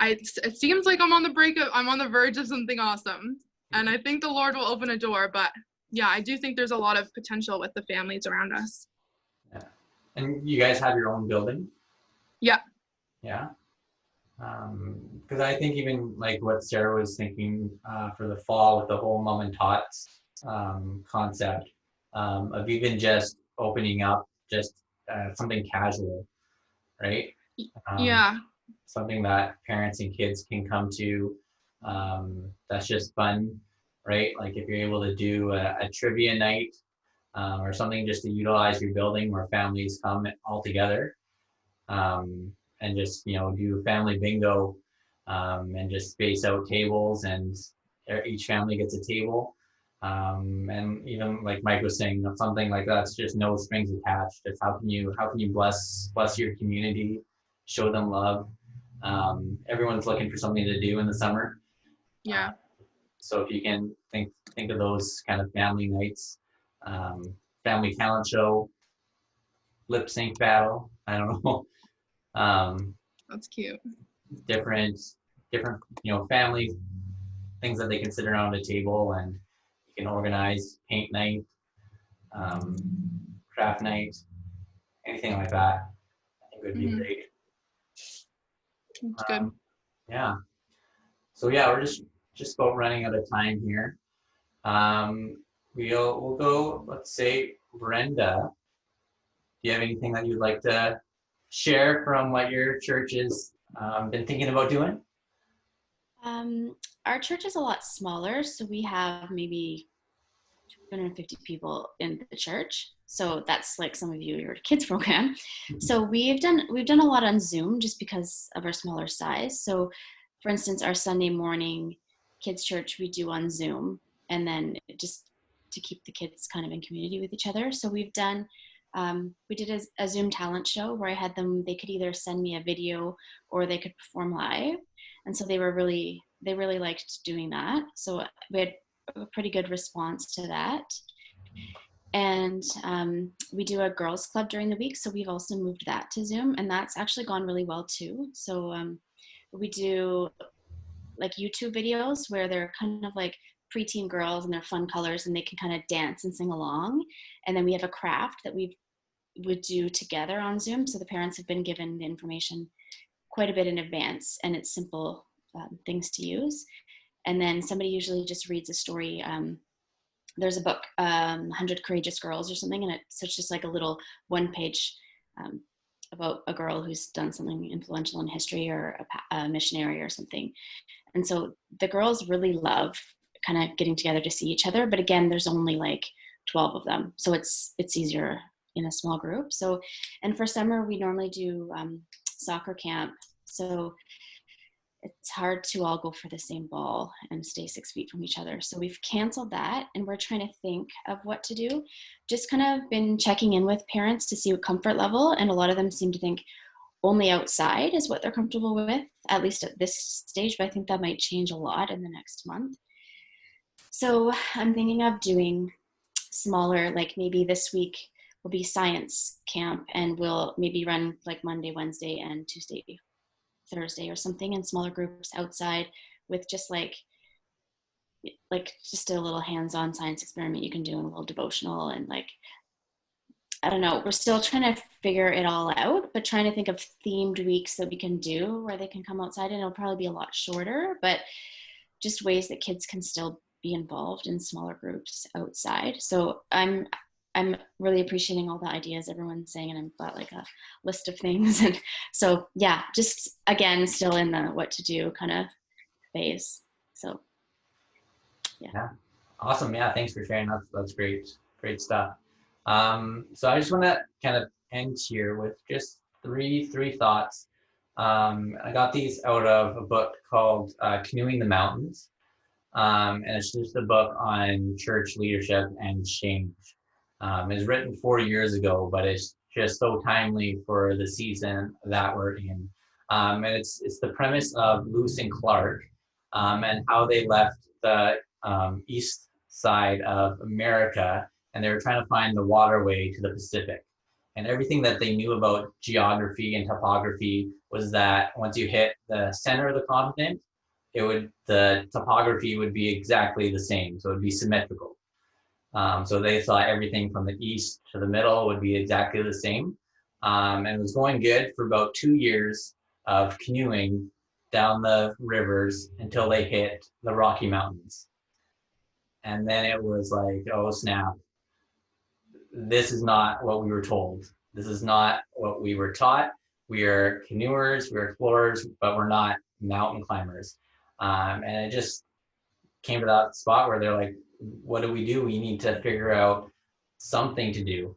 It seems like I'm on the verge of something awesome, and I think the Lord will open a door. But yeah, I do think there's a lot of potential with the families around us. Yeah. And you guys have your own building? Yeah. Yeah. Because I think even like what Sarah was thinking for the fall with the whole mom and tots concept of even just opening up just something casual, right? Yeah. Something that parents and kids can come to, that's just fun, right? Like if you're able to do a trivia night or something just to utilize your building where families come all together and just, do family bingo and just space out tables, and each family gets a table. And even like Mike was saying, something like that's just no strings attached. Just how can you bless your community, show them love. Everyone's looking for something to do in the summer. Yeah. So if you can think of those kind of family nights, family talent show, lip sync battle, I don't know. That's cute. Different, family things that they can sit around a table, and you can organize paint night, craft night, anything like that. I think would be great. That's good. Yeah. So yeah, we're just about running out of time here. We'll go, let's say, Brenda, you have anything that you'd like to share from what your church has been thinking about doing? Our church is a lot smaller, so we have maybe 250 people in the church. So that's like some of your kids program. So we've done a lot on Zoom just because of our smaller size. So for instance, our Sunday morning kids church we do on Zoom, and then just to keep the kids kind of in community with each other. So we've done we did a Zoom talent show where I had them, they could either send me a video or they could perform live. And so they really liked doing that. So we had a pretty good response to that. And we do a girls club during the week. So we've also moved that to Zoom, and that's actually gone really well too. So we do like YouTube videos where they're kind of like preteen girls and they're fun colors and they can kind of dance and sing along. And then we have a craft that we would do together on Zoom. So the parents have been given the information quite a bit in advance, and it's simple things to use. And then somebody usually just reads a story. There's a book, 100 Courageous Girls or something, and so it's just like a little one-page about a girl who's done something influential in history or a missionary or something. And so the girls really love kind of getting together to see each other. But again, there's only like 12 of them, so it's easier in a small group. So, and for summer we normally do soccer camp. So it's hard to all go for the same ball and stay 6 feet from each other. So we've canceled that, and we're trying to think of what to do. Just kind of been checking in with parents to see what comfort level, and a lot of them seem to think only outside is what they're comfortable with, at least at this stage, but I think that might change a lot in the next month. So I'm thinking of doing smaller, like maybe this week will be science camp, and we'll maybe run like Monday, Wednesday, and Tuesday, Thursday or something in smaller groups outside with just like just a little hands-on science experiment you can do in a little devotional. And like, I don't know, we're still trying to figure it all out, but trying to think of themed weeks that we can do where they can come outside, and it'll probably be a lot shorter, but just ways that kids can still be involved in smaller groups outside. So I'm really appreciating all the ideas everyone's saying, and I've got like a list of things. And so, yeah, just again, still in the what to do kind of phase. So, yeah. Awesome. Yeah, thanks for sharing. That's great stuff. So I just want to kind of end here with just three thoughts. I got these out of a book called Canoeing the Mountains. And it's just a book on church leadership and change. It was written 4 years ago, but it's just so timely for the season that we're in. And it's the premise of Lewis and Clark and how they left the east side of America, and they were trying to find the waterway to the Pacific. And everything that they knew about geography and topography was that once you hit the center of the continent, the topography would be exactly the same, so it would be symmetrical. So they thought everything from the east to the middle would be exactly the same. And it was going good for about 2 years of canoeing down the rivers until they hit the Rocky Mountains. And then it was like, oh snap, this is not what we were told. This is not what we were taught. We are canoers, we're explorers, but we're not mountain climbers. And it just came to that spot where they're like, what do? We need to figure out something to do.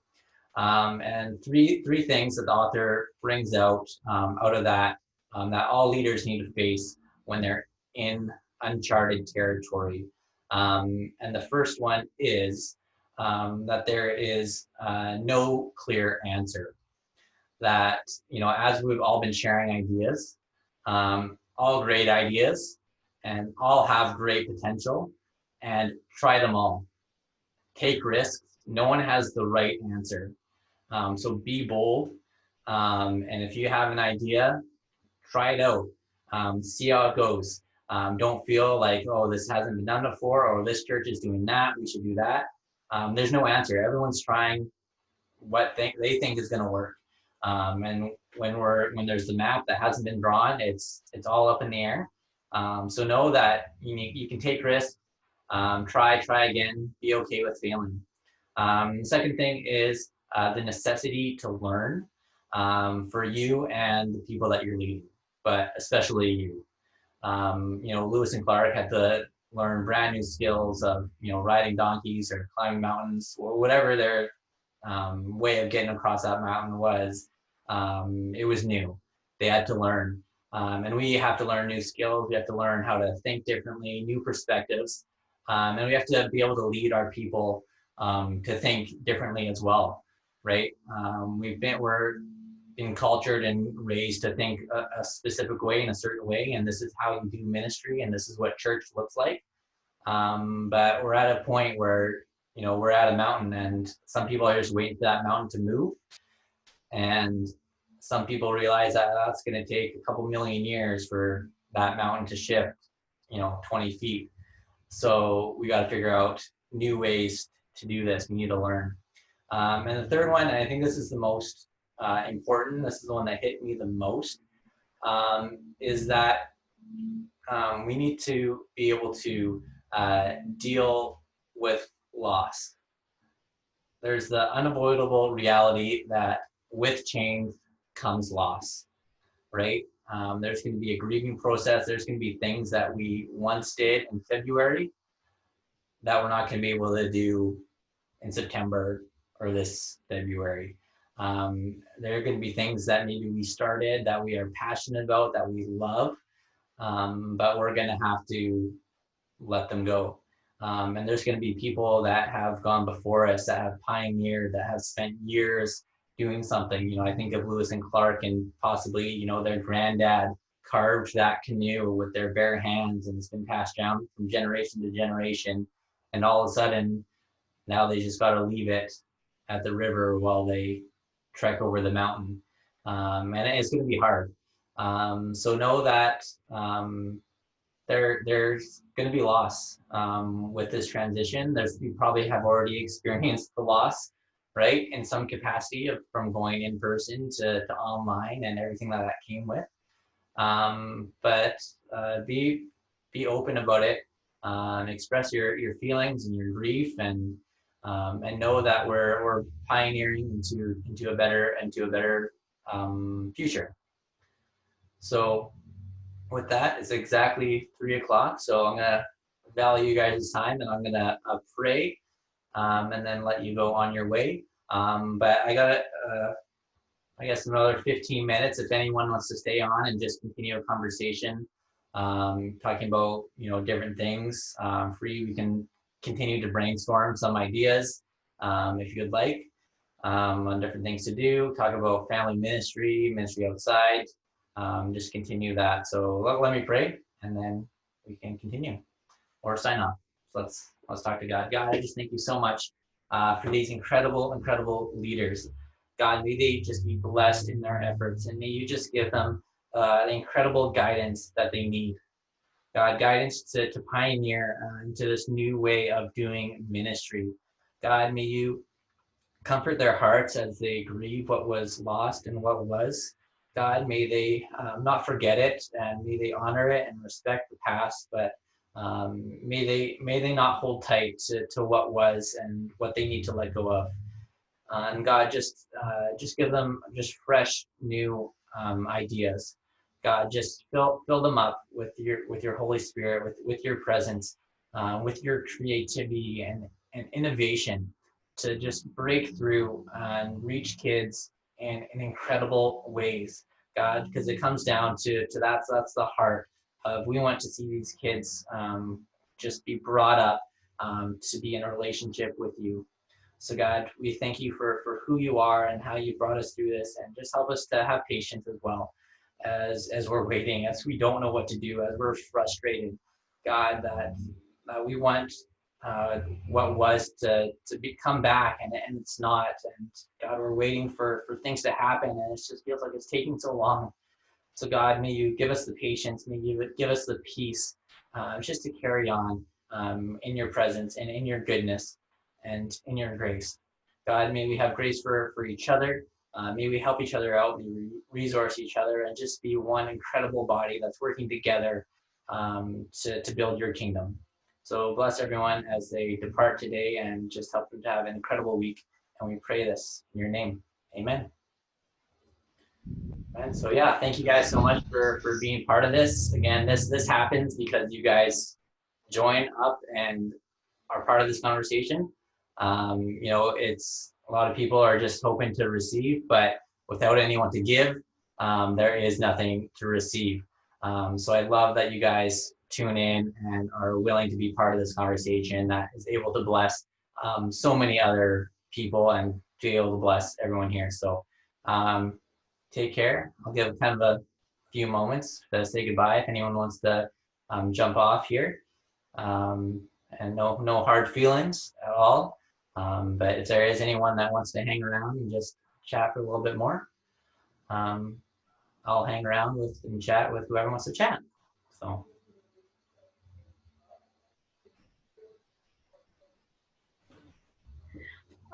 And three things that the author brings out of that, that all leaders need to face when they're in uncharted territory. And the first one is that there is no clear answer. That, as we've all been sharing ideas, all great ideas, and all have great potential, and try them all. Take risks. No one has the right answer. So be bold. And if you have an idea, try it out. See how it goes. Don't feel like, oh, this hasn't been done before, or this church is doing that, we should do that. There's no answer. Everyone's trying what they think is going to work. And when there's the map that hasn't been drawn, it's all up in the air. So know that you can take risks, try again, be okay with failing. The second thing is the necessity to learn for you and the people that you're leading, but especially you. Lewis and Clark had to learn brand new skills of, riding donkeys or climbing mountains or whatever their way of getting across that mountain was. It was new. They had to learn. And we have to learn new skills. We have to learn how to think differently, new perspectives. And we have to be able to lead our people to think differently as well, right? We're been cultured and raised to think a specific way, in a certain way, and this is how you do ministry, and this is what church looks like. But we're at a point where, we're at a mountain, and some people are just waiting for that mountain to move, and some people realize that that's going to take a couple million years for that mountain to shift, 20 feet. So we got to figure out new ways to do this. We need to learn. And the third one, and I think this is the most important, this is the one that hit me the most, is that we need to be able to deal with loss. There's the unavoidable reality that with change comes loss, right? There's going to be a grieving process. There's going to be things that we once did in February that we're not going to be able to do in September or this February. There are going to be things that maybe we started that we are passionate about, that we love, but we're going to have to let them go. And there's going to be people that have gone before us, that have pioneered, that have spent years doing something. I think of Lewis and Clark, and possibly, their granddad carved that canoe with their bare hands, and it's been passed down from generation to generation. And all of a sudden, now they just got to leave it at the river while they trek over the mountain. And it's going to be hard. So know that there's going to be loss with this transition. You probably have already experienced the loss, right, in some capacity from going in person to online and everything that came with. But be open about it, and express your feelings and your grief, and know that we're pioneering into a better future. So with that, it's exactly 3:00. So I'm gonna value you guys' time, and I'm gonna pray, and then let you go on your way. But I got I guess another 15 minutes if anyone wants to stay on and just continue a conversation, talking about different things. Free, we can continue to brainstorm some ideas if you'd like, on different things to do. Talk about family ministry outside. Just continue that. So let me pray, and then we can continue or sign off. So let's talk to God. God, I just thank you so much for these incredible leaders. God, may they just be blessed in their efforts, and may you just give them the incredible guidance that they need. God, guidance to pioneer into this new way of doing ministry. God, may you comfort their hearts as they grieve what was lost and what was. God, may they not forget it, and may they honor it and respect the past, but may they not hold tight to what was and what they need to let go of. And God, just give them just fresh new ideas. God, just fill them up with your Holy Spirit, with your presence, with your creativity and innovation, to just break through and reach kids in incredible ways, God, because it comes down to that's the heart of, we want to see these kids just be brought up to be in a relationship with you. So God, we thank you for who you are and how you brought us through this, and just help us to have patience as well as we're waiting, as we don't know what to do, as we're frustrated. God, that we want what was to come back, and it's not. And God, we're waiting for things to happen, and it just feels like it's taking so long. So God, may you give us the patience, may you give us the peace, just to carry on in your presence and in your goodness and in your grace. God, may we have grace for each other. May we help each other out, may we resource each other, and just be one incredible body that's working together to build your kingdom. So bless everyone as they depart today, and just help them to have an incredible week. and we pray this in your name. Amen. And so yeah, thank you guys so much for being part of this. Again, this happens because you guys join up and are part of this conversation. You know, it's a lot of people are just hoping to receive, but without anyone to give, there is nothing to receive. So I love that you guys tune in and are willing to be part of this conversation that is able to bless so many other people and to be able to bless everyone here. So take care. I'll give kind of a few moments to say goodbye if anyone wants to jump off here. And no hard feelings at all. But if there is anyone that wants to hang around and just chat for a little bit more, I'll hang around and chat with whoever wants to chat. So.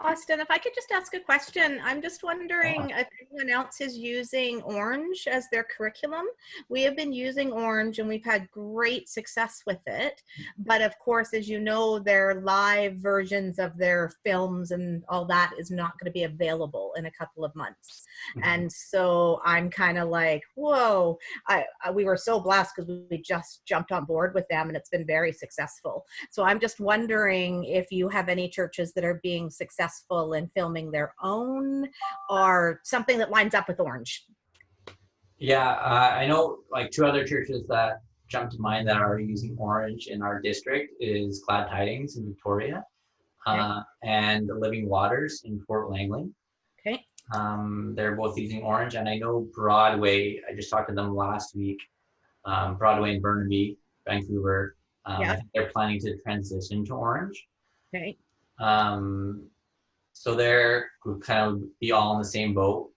Austin, if I could just ask a question, I'm just wondering if anyone else is using Orange as their curriculum. We have been using Orange and we've had great success with it. But of course, as you know, their live versions of their films and all that is not going to be available in a couple of months. And so I'm kind of like, whoa, we were so blessed because we just jumped on board with them and it's been very successful. So I'm just wondering if you have any churches that are being successful in filming their own or something that lines up with Orange. Yeah, I know like 2 other churches that jump to mind that are using Orange in our district is Glad Tidings in Victoria, and Living Waters in Fort Langley. Okay. They're both using Orange, and I know Broadway, I just talked to them last week, Broadway in Burnaby, Vancouver, I think they're planning to transition to Orange. Okay. So they're kind of be all in the same boat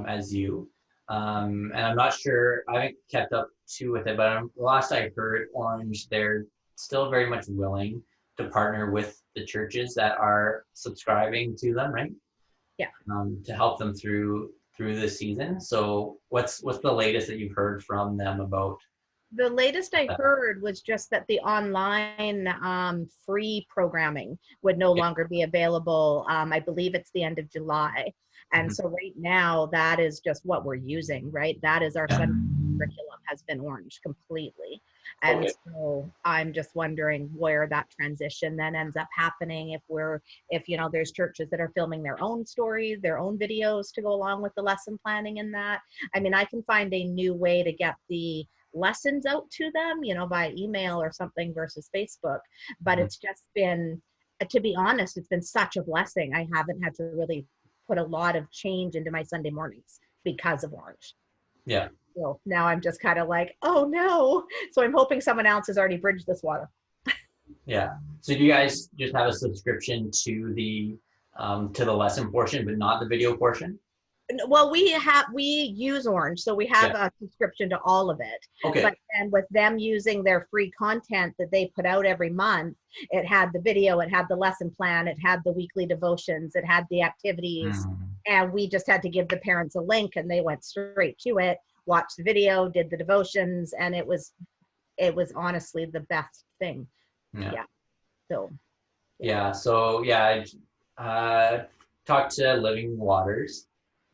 as you. And I'm not sure, I haven't kept up too with it, but the last I heard, Orange, they're still very much willing to partner with the churches that are subscribing to them, right? Yeah. To help them through the season. So what's the latest that you've heard from them about? The latest I heard was just that the online free programming would no longer be available. I believe it's the end of July. And so right now, that is just what we're using, right? That is our Sunday curriculum has been Orange completely. And so I'm just wondering where that transition then ends up happening if you know, there's churches that are filming their own stories, their own videos to go along with the lesson planning in that. I mean, I can find a new way to get the lessons out to them, you know, by email or something versus Facebook. But it's just been, to be honest, it's been such a blessing. I haven't had to really put a lot of change into my Sunday mornings because of Orange. Yeah. So now I'm just kind of like, oh no. So I'm hoping someone else has already bridged this water. Yeah. So do you guys just have a subscription to the lesson portion, but not the video portion? Well, we use Orange, so we have a subscription to all of it. Okay. But then with them using their free content that they put out every month, it had the video, it had the lesson plan, it had the weekly devotions, it had the activities, and we just had to give the parents a link, and they went straight to it, watched the video, did the devotions, and it was honestly the best thing. Yeah. So. Yeah. So yeah, I talked to Living Waters.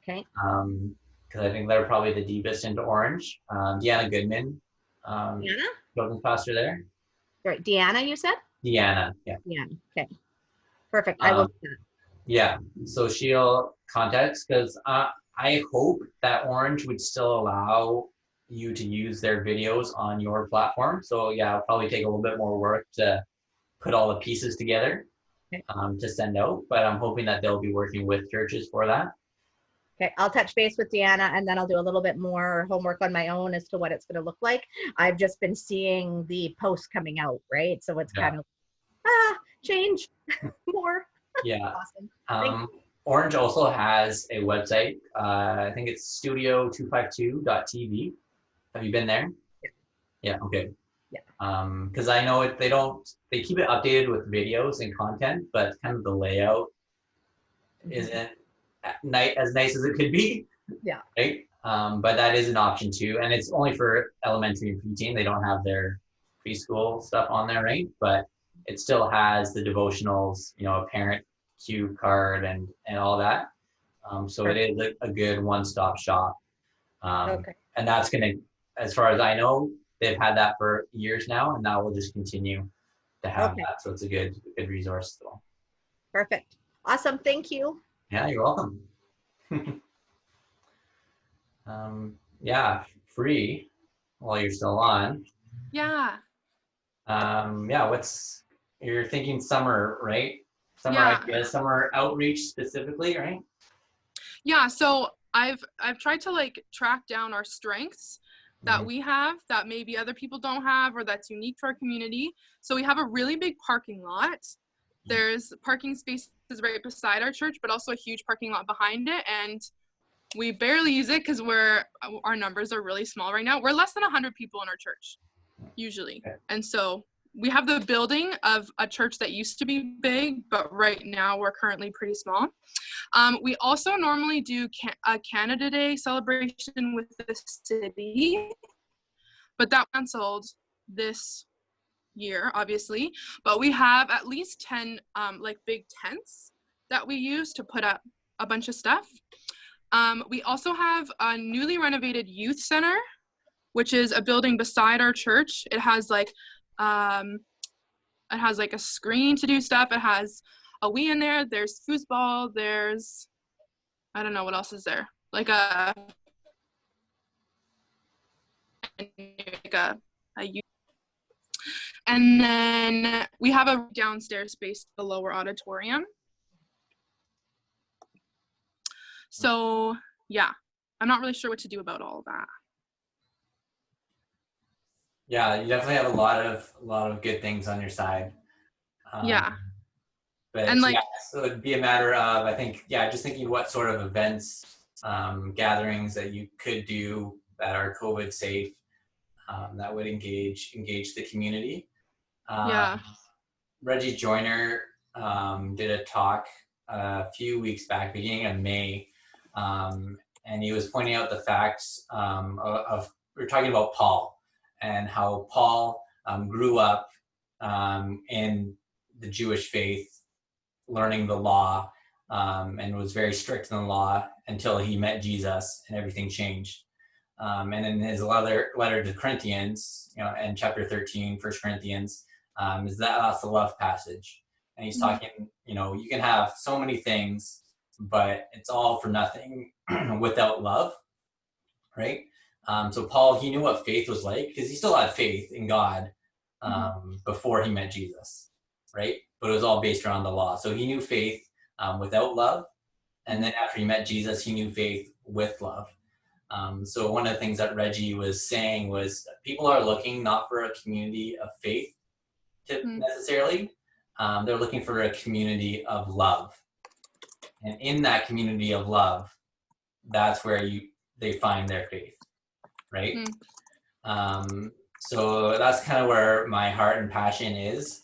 Okay. Because I think they're probably the deepest into Orange. Deanna Goodman, Deanna? children's pastor there. Right. Deanna, you said? Deanna, yeah. Deanna. Okay. Perfect. I will do that. Yeah. So she'll contact, because I hope that Orange would still allow you to use their videos on your platform. So yeah, it'll probably take a little bit more work to put all the pieces together to send out, but I'm hoping that they'll be working with churches for that. Okay, I'll touch base with Deanna and then I'll do a little bit more homework on my own as to what it's going to look like. I've just been seeing the posts coming out, right? So it's kind of, change more. Yeah. Awesome. Orange also has a website. I think it's studio252.tv. Have you been there? Yeah, okay. Yeah. Because I know they keep it updated with videos and content, but kind of the layout isn't as nice as it could be. Yeah. Right. But that is an option too, and it's only for elementary and preteen. They don't have their preschool stuff on there, right? But it still has the devotionals. You know, a parent cue card and all that. So it is a good one-stop shop. Okay. And that's going to, as far as I know, they've had that for years now, and that will just continue to have Okay. that. So it's a good resource still. Perfect. Awesome. Thank you. Yeah, you're welcome. Yeah, free while you're still on. Yeah. Yeah, you're thinking summer, right? Summer Yeah. ideas, summer outreach specifically, right? Yeah, so I've tried to like track down our strengths that Mhm. we have that maybe other people don't have or that's unique to our community. So we have a really big parking lot. There's parking spaces right beside our church, but also a huge parking lot behind it, and we barely use it because our numbers are really small right now. We're less than 100 people in our church usually. Okay. And so we have the building of a church that used to be big, but right now we're currently pretty small. We also normally do a Canada Day celebration with the city, but that canceled this year, obviously. But we have at least 10 like big tents that we use to put up a bunch of stuff. We also have a newly renovated youth center, which is a building beside our church. It has like a screen to do stuff. It has a Wii in there. There's foosball. There's, I don't know what else is there. Like a youth. And then we have a downstairs space, the lower auditorium. So yeah, I'm not really sure what to do about all of that. Yeah, you definitely have a lot of good things on your side. Yeah. But And like, yeah, so it'd be a matter of, I think, yeah, just thinking what sort of events, gatherings that you could do that are COVID safe, that would engage the community. yeah. Reggie Joyner did a talk a few weeks back, beginning of May, and he was pointing out the facts of we were talking about Paul and how Paul grew up in the Jewish faith, learning the law, and was very strict in the law until he met Jesus, and everything changed. And in his letter to Corinthians, in chapter 13, 1 Corinthians, that's the love passage. And he's talking, you can have so many things, but it's all for nothing without love, right? So Paul, he knew what faith was like because he still had faith in God before he met Jesus, right? But it was all based around the law. So he knew faith without love. And then after he met Jesus, he knew faith with love. So one of the things that Reggie was saying was people are looking not for a community of faith necessarily. They're looking for a community of love. And in that community of love, that's where they find their faith, right? So that's kind of where my heart and passion is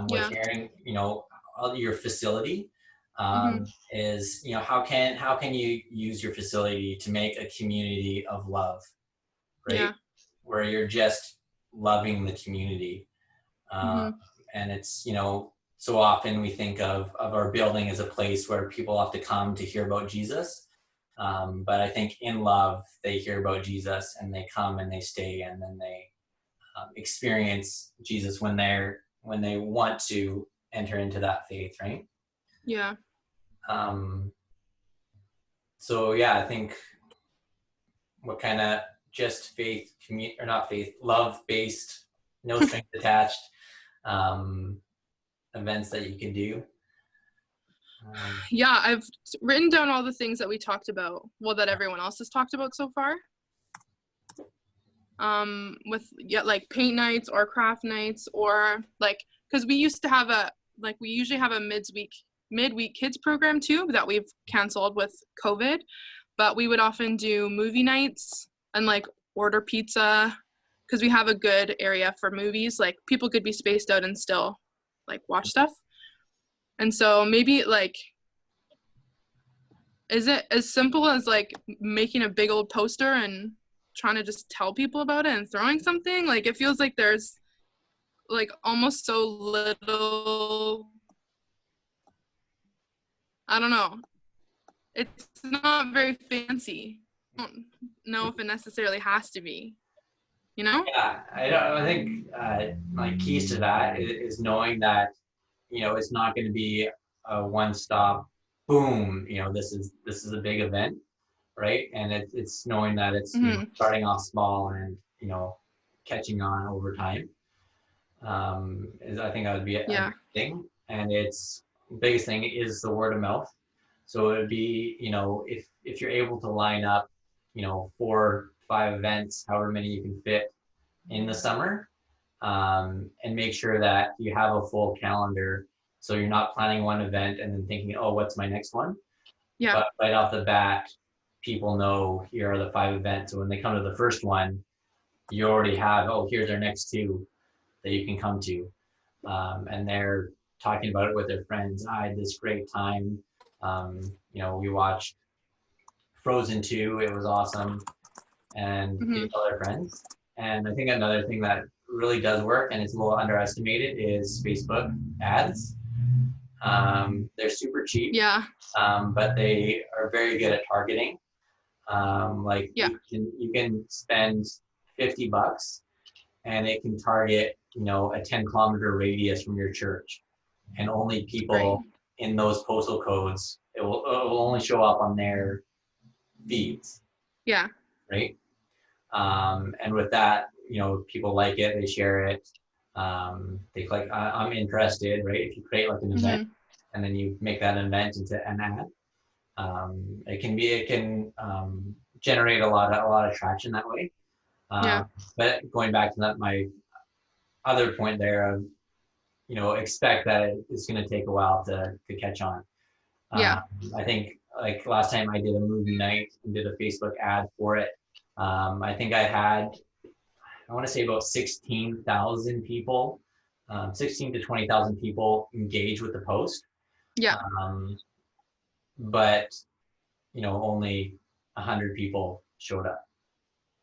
with sharing, your facility. Is how can you use your facility to make a community of love, right? Where you're just loving the community, and it's so often we think of our building as a place where people have to come to hear about Jesus, but I think in love they hear about Jesus and they come and they stay and then they experience Jesus when they want to enter into that faith, right? Yeah. So yeah, I think what kind of just faith, or not faith, love-based, no strings attached events that you can do. Yeah, I've written down all the things that we talked about, that everyone else has talked about so far. With like paint nights or craft nights, or like, because we used to have we usually have a midweek kids program too that we've canceled with COVID, but we would often do movie nights and like order pizza because we have a good area for movies. Like people could be spaced out and still like watch stuff. And so maybe like, is it as simple as like making a big old poster and trying to just tell people about it and throwing something? Like it feels like there's like almost so little I don't know. It's not very fancy. I don't know if it necessarily has to be, you know? Yeah, I think like keys to that is knowing that, you know, it's not going to be a one-stop boom. You know, this is a big event, right? And it's knowing that it's you know, starting off small and, you know, catching on over time. Is I think that would be a Yeah. big thing. And it's biggest thing is the word of mouth. So it would be, you know, if you're able to line up, you know, 4, 5 events, however many you can fit in the summer, and make sure that you have a full calendar. So you're not planning one event and then thinking, oh, what's my next one? Yeah. But right off the bat, people know here are the 5 events. So when they come to the first one, you already have, oh, here's our next 2 that you can come to. And they're talking about it with their friends. I had this great time. You know, we watched Frozen 2. It was awesome. And they tell their friends. And I think another thing that really does work, and it's a little underestimated, is Facebook ads. They're super cheap. Yeah. But they are very good at targeting. Like you can spend $50 and it can target, you know, a 10-kilometer radius from your church, and only people in those postal codes, it will only show up on their feeds. Yeah. Right. And with that, you know, people like it, they share it, they click, I'm interested, right? If you create like an event and then you make that event into an ad, it can generate a lot of traction that way. But going back to that, my other point there of, you know, expect that it's going to take a while to catch on. I think like last time I did a movie night and did a Facebook ad for it. I think I had, I want to say about 16,000 people, 16 to 20,000 people engage with the post. Yeah. But, you know, only 100 people showed up.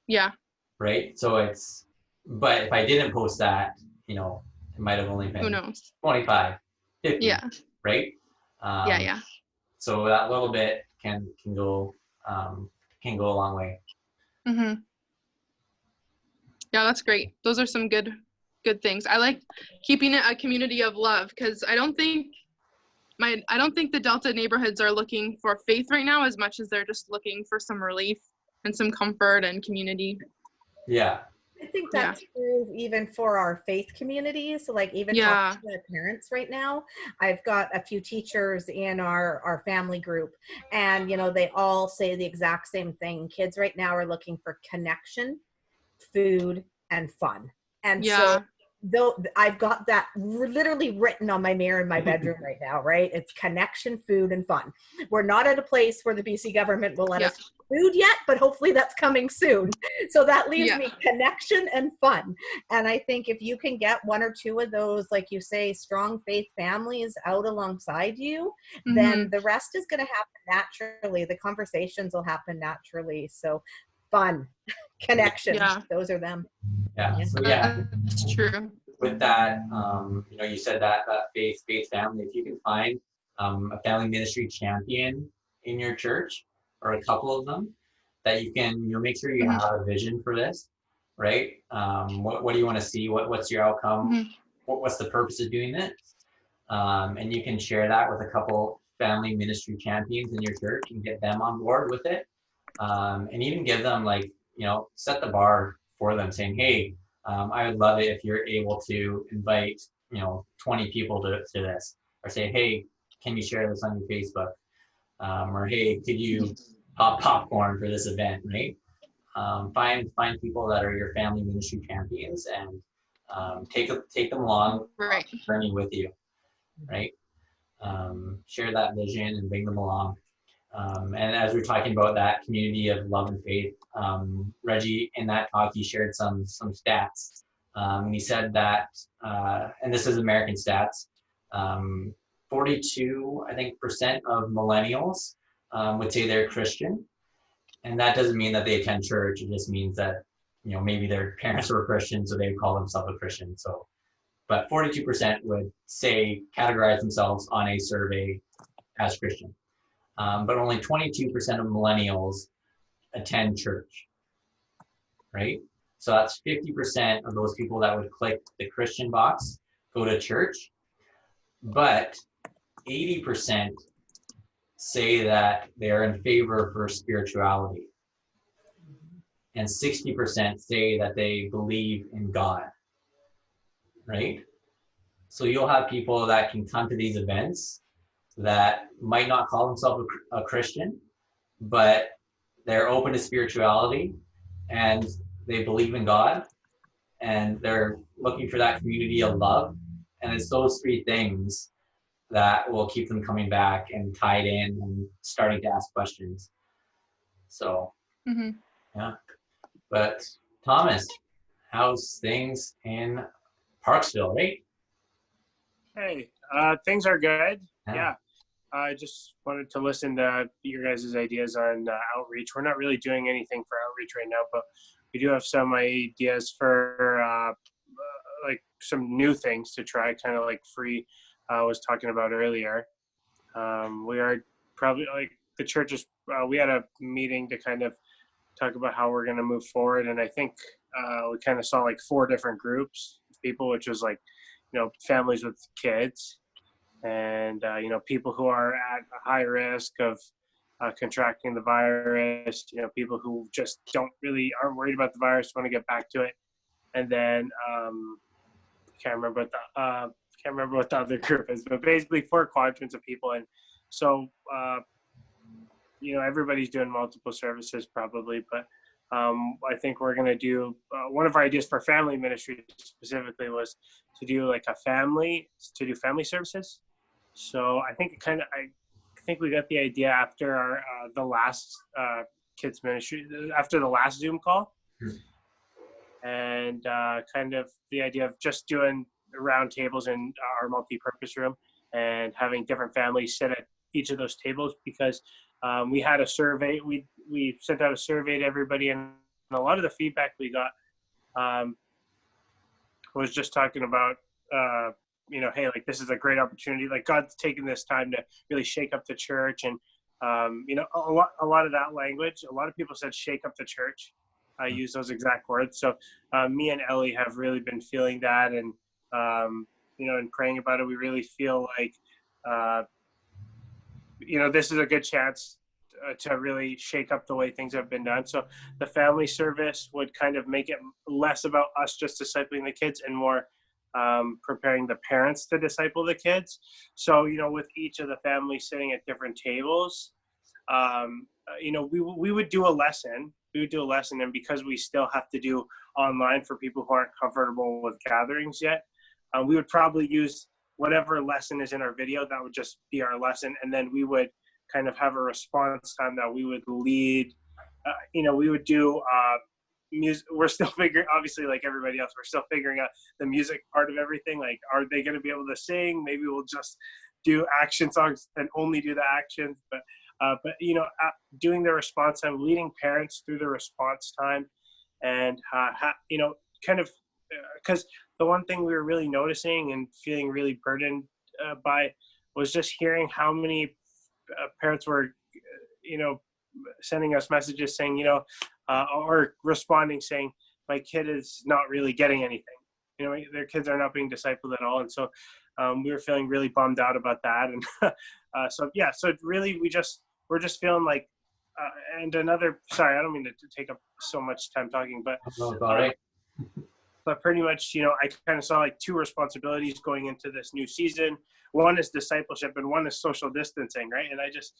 Yeah. Right. So it's, but if I didn't post that, you know, it might have only been, who knows, 25, 50. Yeah. Right. Yeah. So that little bit can go a long way. Yeah, that's great. Those are some good things. I like keeping it a community of love, because I don't think the Delta neighborhoods are looking for faith right now as much as they're just looking for some relief and some comfort and community. Yeah. I think that's true even for our faith communities, like even talking to parents right now. I've got a few teachers in our family group, and, you know, they all say the exact same thing. Kids right now are looking for connection, food, and fun. And so though I've got that literally written on my mirror in my bedroom right now, right? It's connection, food, and fun. We're not at a place where the BC government will let us food yet, but hopefully that's coming soon. So that leaves me connection and fun. And I think if you can get 1 or 2 of those, like you say, strong faith families out alongside you, then the rest is going to happen naturally. The conversations will happen naturally. So fun, connection, those are them. So that's true. With that, you know, you said that faith family, if you can find a family ministry champion in your church, or a couple of them, that you can, you know, make sure you have a vision for this, right? What do you want to see? What's your outcome? What's the purpose of doing this? And you can share that with a couple family ministry champions in your church and get them on board with it. And even give them, like, you know, set the bar for them, saying, hey, I would love it if you're able to invite, you know, 20 people to this, or say, hey, can you share this on your Facebook? Or hey, could you pop popcorn for this event, right? Find people that are your family ministry champions, and take them along on the journey with you, right? Share that vision and bring them along. And as we're talking about that community of love and faith, Reggie, in that talk, he shared some stats. And he said that, and this is American stats, 42, I think, % of millennials would say they're Christian. And that doesn't mean that they attend church. It just means that, you know, maybe their parents were Christian, so they call themselves a Christian. So, but 42% would say, categorize themselves on a survey as Christian. But only 22% of millennials attend church, right? So that's 50% of those people that would click the Christian box, go to church, but 80% say that they're in favor for spirituality. And 60% say that they believe in God, right? So you'll have people that can come to these events that might not call themselves a Christian, but they're open to spirituality and they believe in God and they're looking for that community of love. And it's those three things that will keep them coming back and tied in and starting to ask questions. So, yeah. But Thomas, how's things in Parksville, right? Hey, things are good. Yeah. I just wanted to listen to your guys' ideas on outreach. We're not really doing anything for outreach right now, but we do have some ideas for like some new things to try, kind of like Free was talking about earlier. We are probably like the church is, we had a meeting to kind of talk about how we're going to move forward. And I think we kind of saw like 4 different groups of people, which was like, you know, families with kids and, you know, people who are at a high risk of contracting the virus, you know, people who just aren't worried about the virus, want to get back to it. And then can't remember what the other group is, but basically 4 quadrants of people. And so, you know, everybody's doing multiple services probably, but I think we're going to do, one of our ideas for family ministry specifically was to do like family services. So I think I think we got the idea after the last kids ministry, after the last Zoom call. And kind of the idea of just doing round tables in our multi-purpose room and having different families sit at each of those tables, because we had a survey, we sent out a survey to everybody, and a lot of the feedback we got was just talking about, you know, hey, like this is a great opportunity. Like God's taken this time to really shake up the church. And, you know, a lot of that language, a lot of people said shake up the church. I use those exact words. So me and Ellie have really been feeling that, and, you know, and praying about it. We really feel like, you know, this is a good chance to really shake up the way things have been done. So the family service would kind of make it less about us just discipling the kids and more preparing the parents to disciple the kids. So, you know, with each of the families sitting at different tables, you know, we would do a lesson. We would do a lesson, and because we still have to do online for people who aren't comfortable with gatherings yet, we would probably use whatever lesson is in our video. That would just be our lesson, and then we would kind of have a response time that we would lead. You know, we would do music. We're still figuring, obviously, like everybody else, we're still figuring out the music part of everything. Like, are they going to be able to sing? Maybe we'll just do action songs and only do the actions. But you know, doing the response time, leading parents through the response time, and you know, kind of, because the one thing we were really noticing and feeling really burdened by was just hearing how many parents were, you know, sending us messages saying, you know, or responding saying, my kid is not really getting anything. You know, their kids are not being discipled at all. And so we were feeling really bummed out about that. And so, yeah, so really we're just feeling like, and another, sorry, I don't mean to take up so much time talking, but all right. But pretty much, you know, I kind of saw like 2 responsibilities going into this new season. One is discipleship and one is social distancing, right? And I just,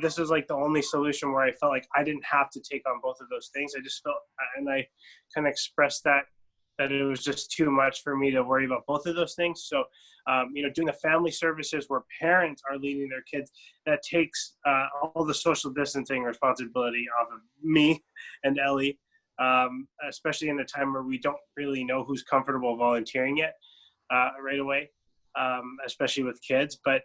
this is like the only solution where I felt like I didn't have to take on both of those things. I just felt, and I kind of expressed that it was just too much for me to worry about both of those things. So, you know, doing the family services where parents are leading their kids, that takes all the social distancing responsibility off of me and Ellie. Especially in a time where we don't really know who's comfortable volunteering yet right away, especially with kids. But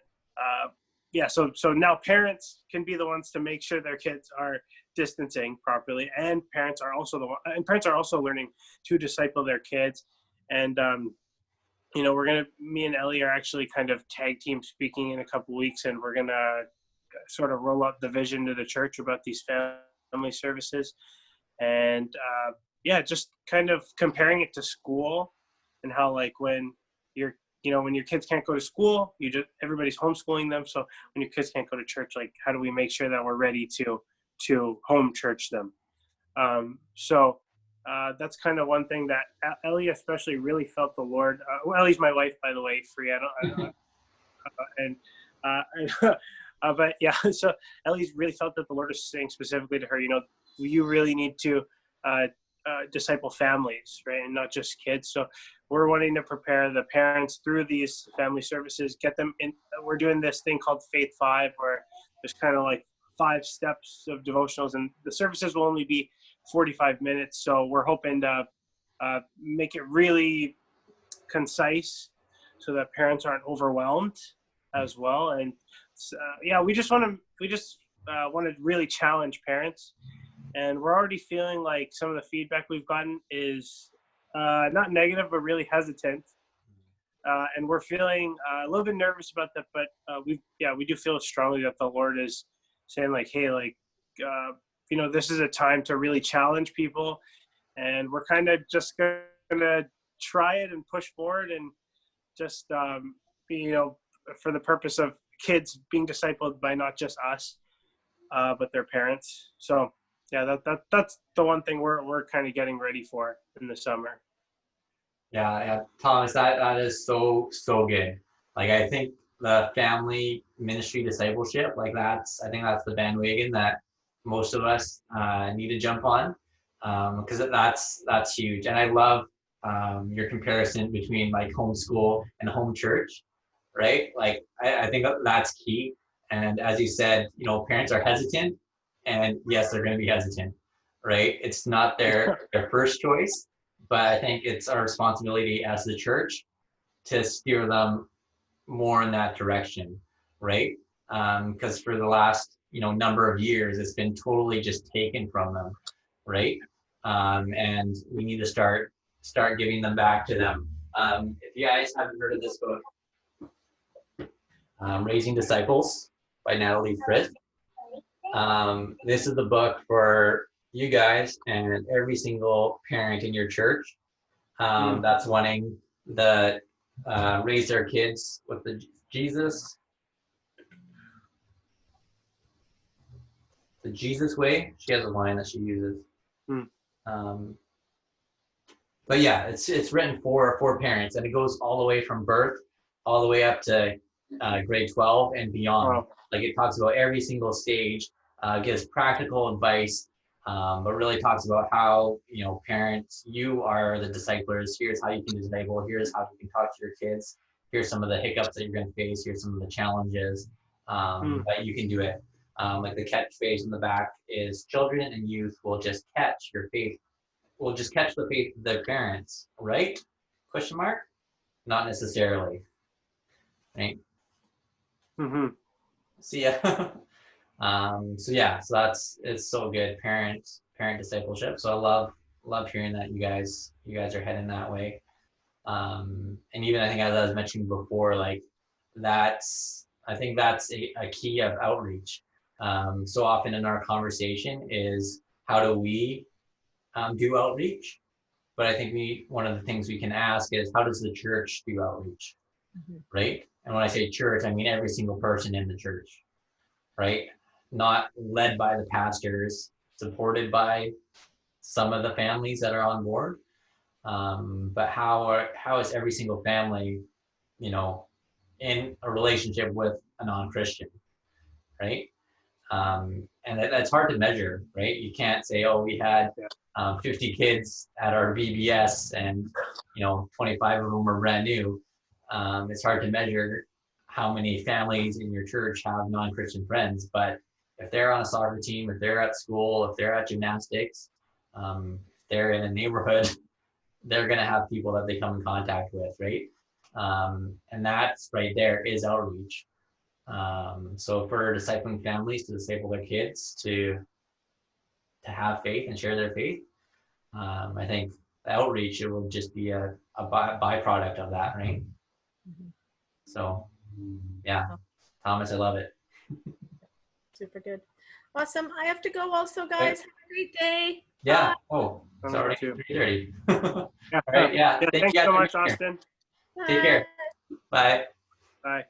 yeah, so now parents can be the ones to make sure their kids are distancing properly, and parents are also learning to disciple their kids. And me and Ellie are actually kind of tag team speaking in a couple weeks, and we're gonna sort of roll out the vision to the church about these family services. And yeah, just kind of comparing it to school, and how like when your kids can't go to school, everybody's homeschooling them. So when your kids can't go to church, like how do we make sure that we're ready to home church them? So that's kind of one thing that Ellie especially really felt the Lord. Ellie's my wife, by the way, free. And but yeah, so Ellie's really felt that the Lord is saying specifically to her, you really need to disciple families, right, and not just kids. So we're wanting to prepare the parents through these family services, get them in. We're doing this thing called Faith 5, where there's kind of like 5 steps of devotionals, and the services will only be 45 minutes. So we're hoping to make it really concise so that parents aren't overwhelmed as well. And yeah, we just want to really challenge parents. And we're already feeling like some of the feedback we've gotten is not negative, but really hesitant. And we're feeling a little bit nervous about that, but we do feel strongly that the Lord is saying like, hey, like, this is a time to really challenge people. And we're kind of just going to try it and push forward, and just, for the purpose of kids being discipled by not just us, but their parents. So yeah, that's the one thing we're kind of getting ready for in the summer. Yeah, Thomas, that is so good. Like, I think the family ministry discipleship, like I think that's the bandwagon that most of us need to jump on, because that's huge. And I love your comparison between like homeschool and home church, right? Like, I think that's key. And as you said, parents are hesitant, and yes, they're going to be hesitant, right? It's not their first choice, but I think it's our responsibility as the church to steer them more in that direction, right? Because for the last number of years, it's been totally just taken from them, right? And we need to start giving them back to them. If you guys haven't heard of this book, Raising Disciples by Natalie Frith, this is the book for you guys and every single parent in your church that's wanting to raise their kids with the Jesus way. She has a line that she uses. But yeah, it's written for parents, and it goes all the way from birth all the way up to grade 12 and beyond. Wow. Like, it talks about every single stage, gives practical advice, but really talks about how, parents, you are the disciplers. Here's how you can disciple. Here's how you can talk to your kids. Here's some of the hiccups that you're going to face. Here's some of the challenges, but you can do it. Like the catch phrase in the back is, children and youth will just catch your faith. Will just catch the faith of their parents, right? Question mark? Not necessarily, right? Mm-hmm. So yeah. So it's so good, parent discipleship. So I love hearing that you guys are heading that way. And even I think, as I was mentioning before, like I think that's a key of outreach. So often in our conversation is, how do we do outreach? But I think one of the things we can ask is, how does the church do outreach? Right? And when I say church, I mean every single person in the church, right? Not led by the pastors, supported by some of the families that are on board. But how is every single family, in a relationship with a non-Christian, right? And that's hard to measure, right? You can't say, oh, we had 50 kids at our VBS and 25 of them were brand new. It's hard to measure how many families in your church have non-Christian friends, but if they're on a soccer team, if they're at school, if they're at gymnastics, if they're in a neighborhood, they're going to have people that they come in contact with, right? And that's right there is outreach. So for discipling families to disciple their kids to have faith and share their faith, I think outreach, it will just be a byproduct of that, right? So, yeah, Thomas, I love it. Super good. Awesome. I have to go also, guys. Have a great day. Yeah. Bye. Oh, it's Me already too. 3:30. Yeah. All right. Yeah. Thank Thanks you guys so for much, being here. Austin. Take care. Bye. Bye.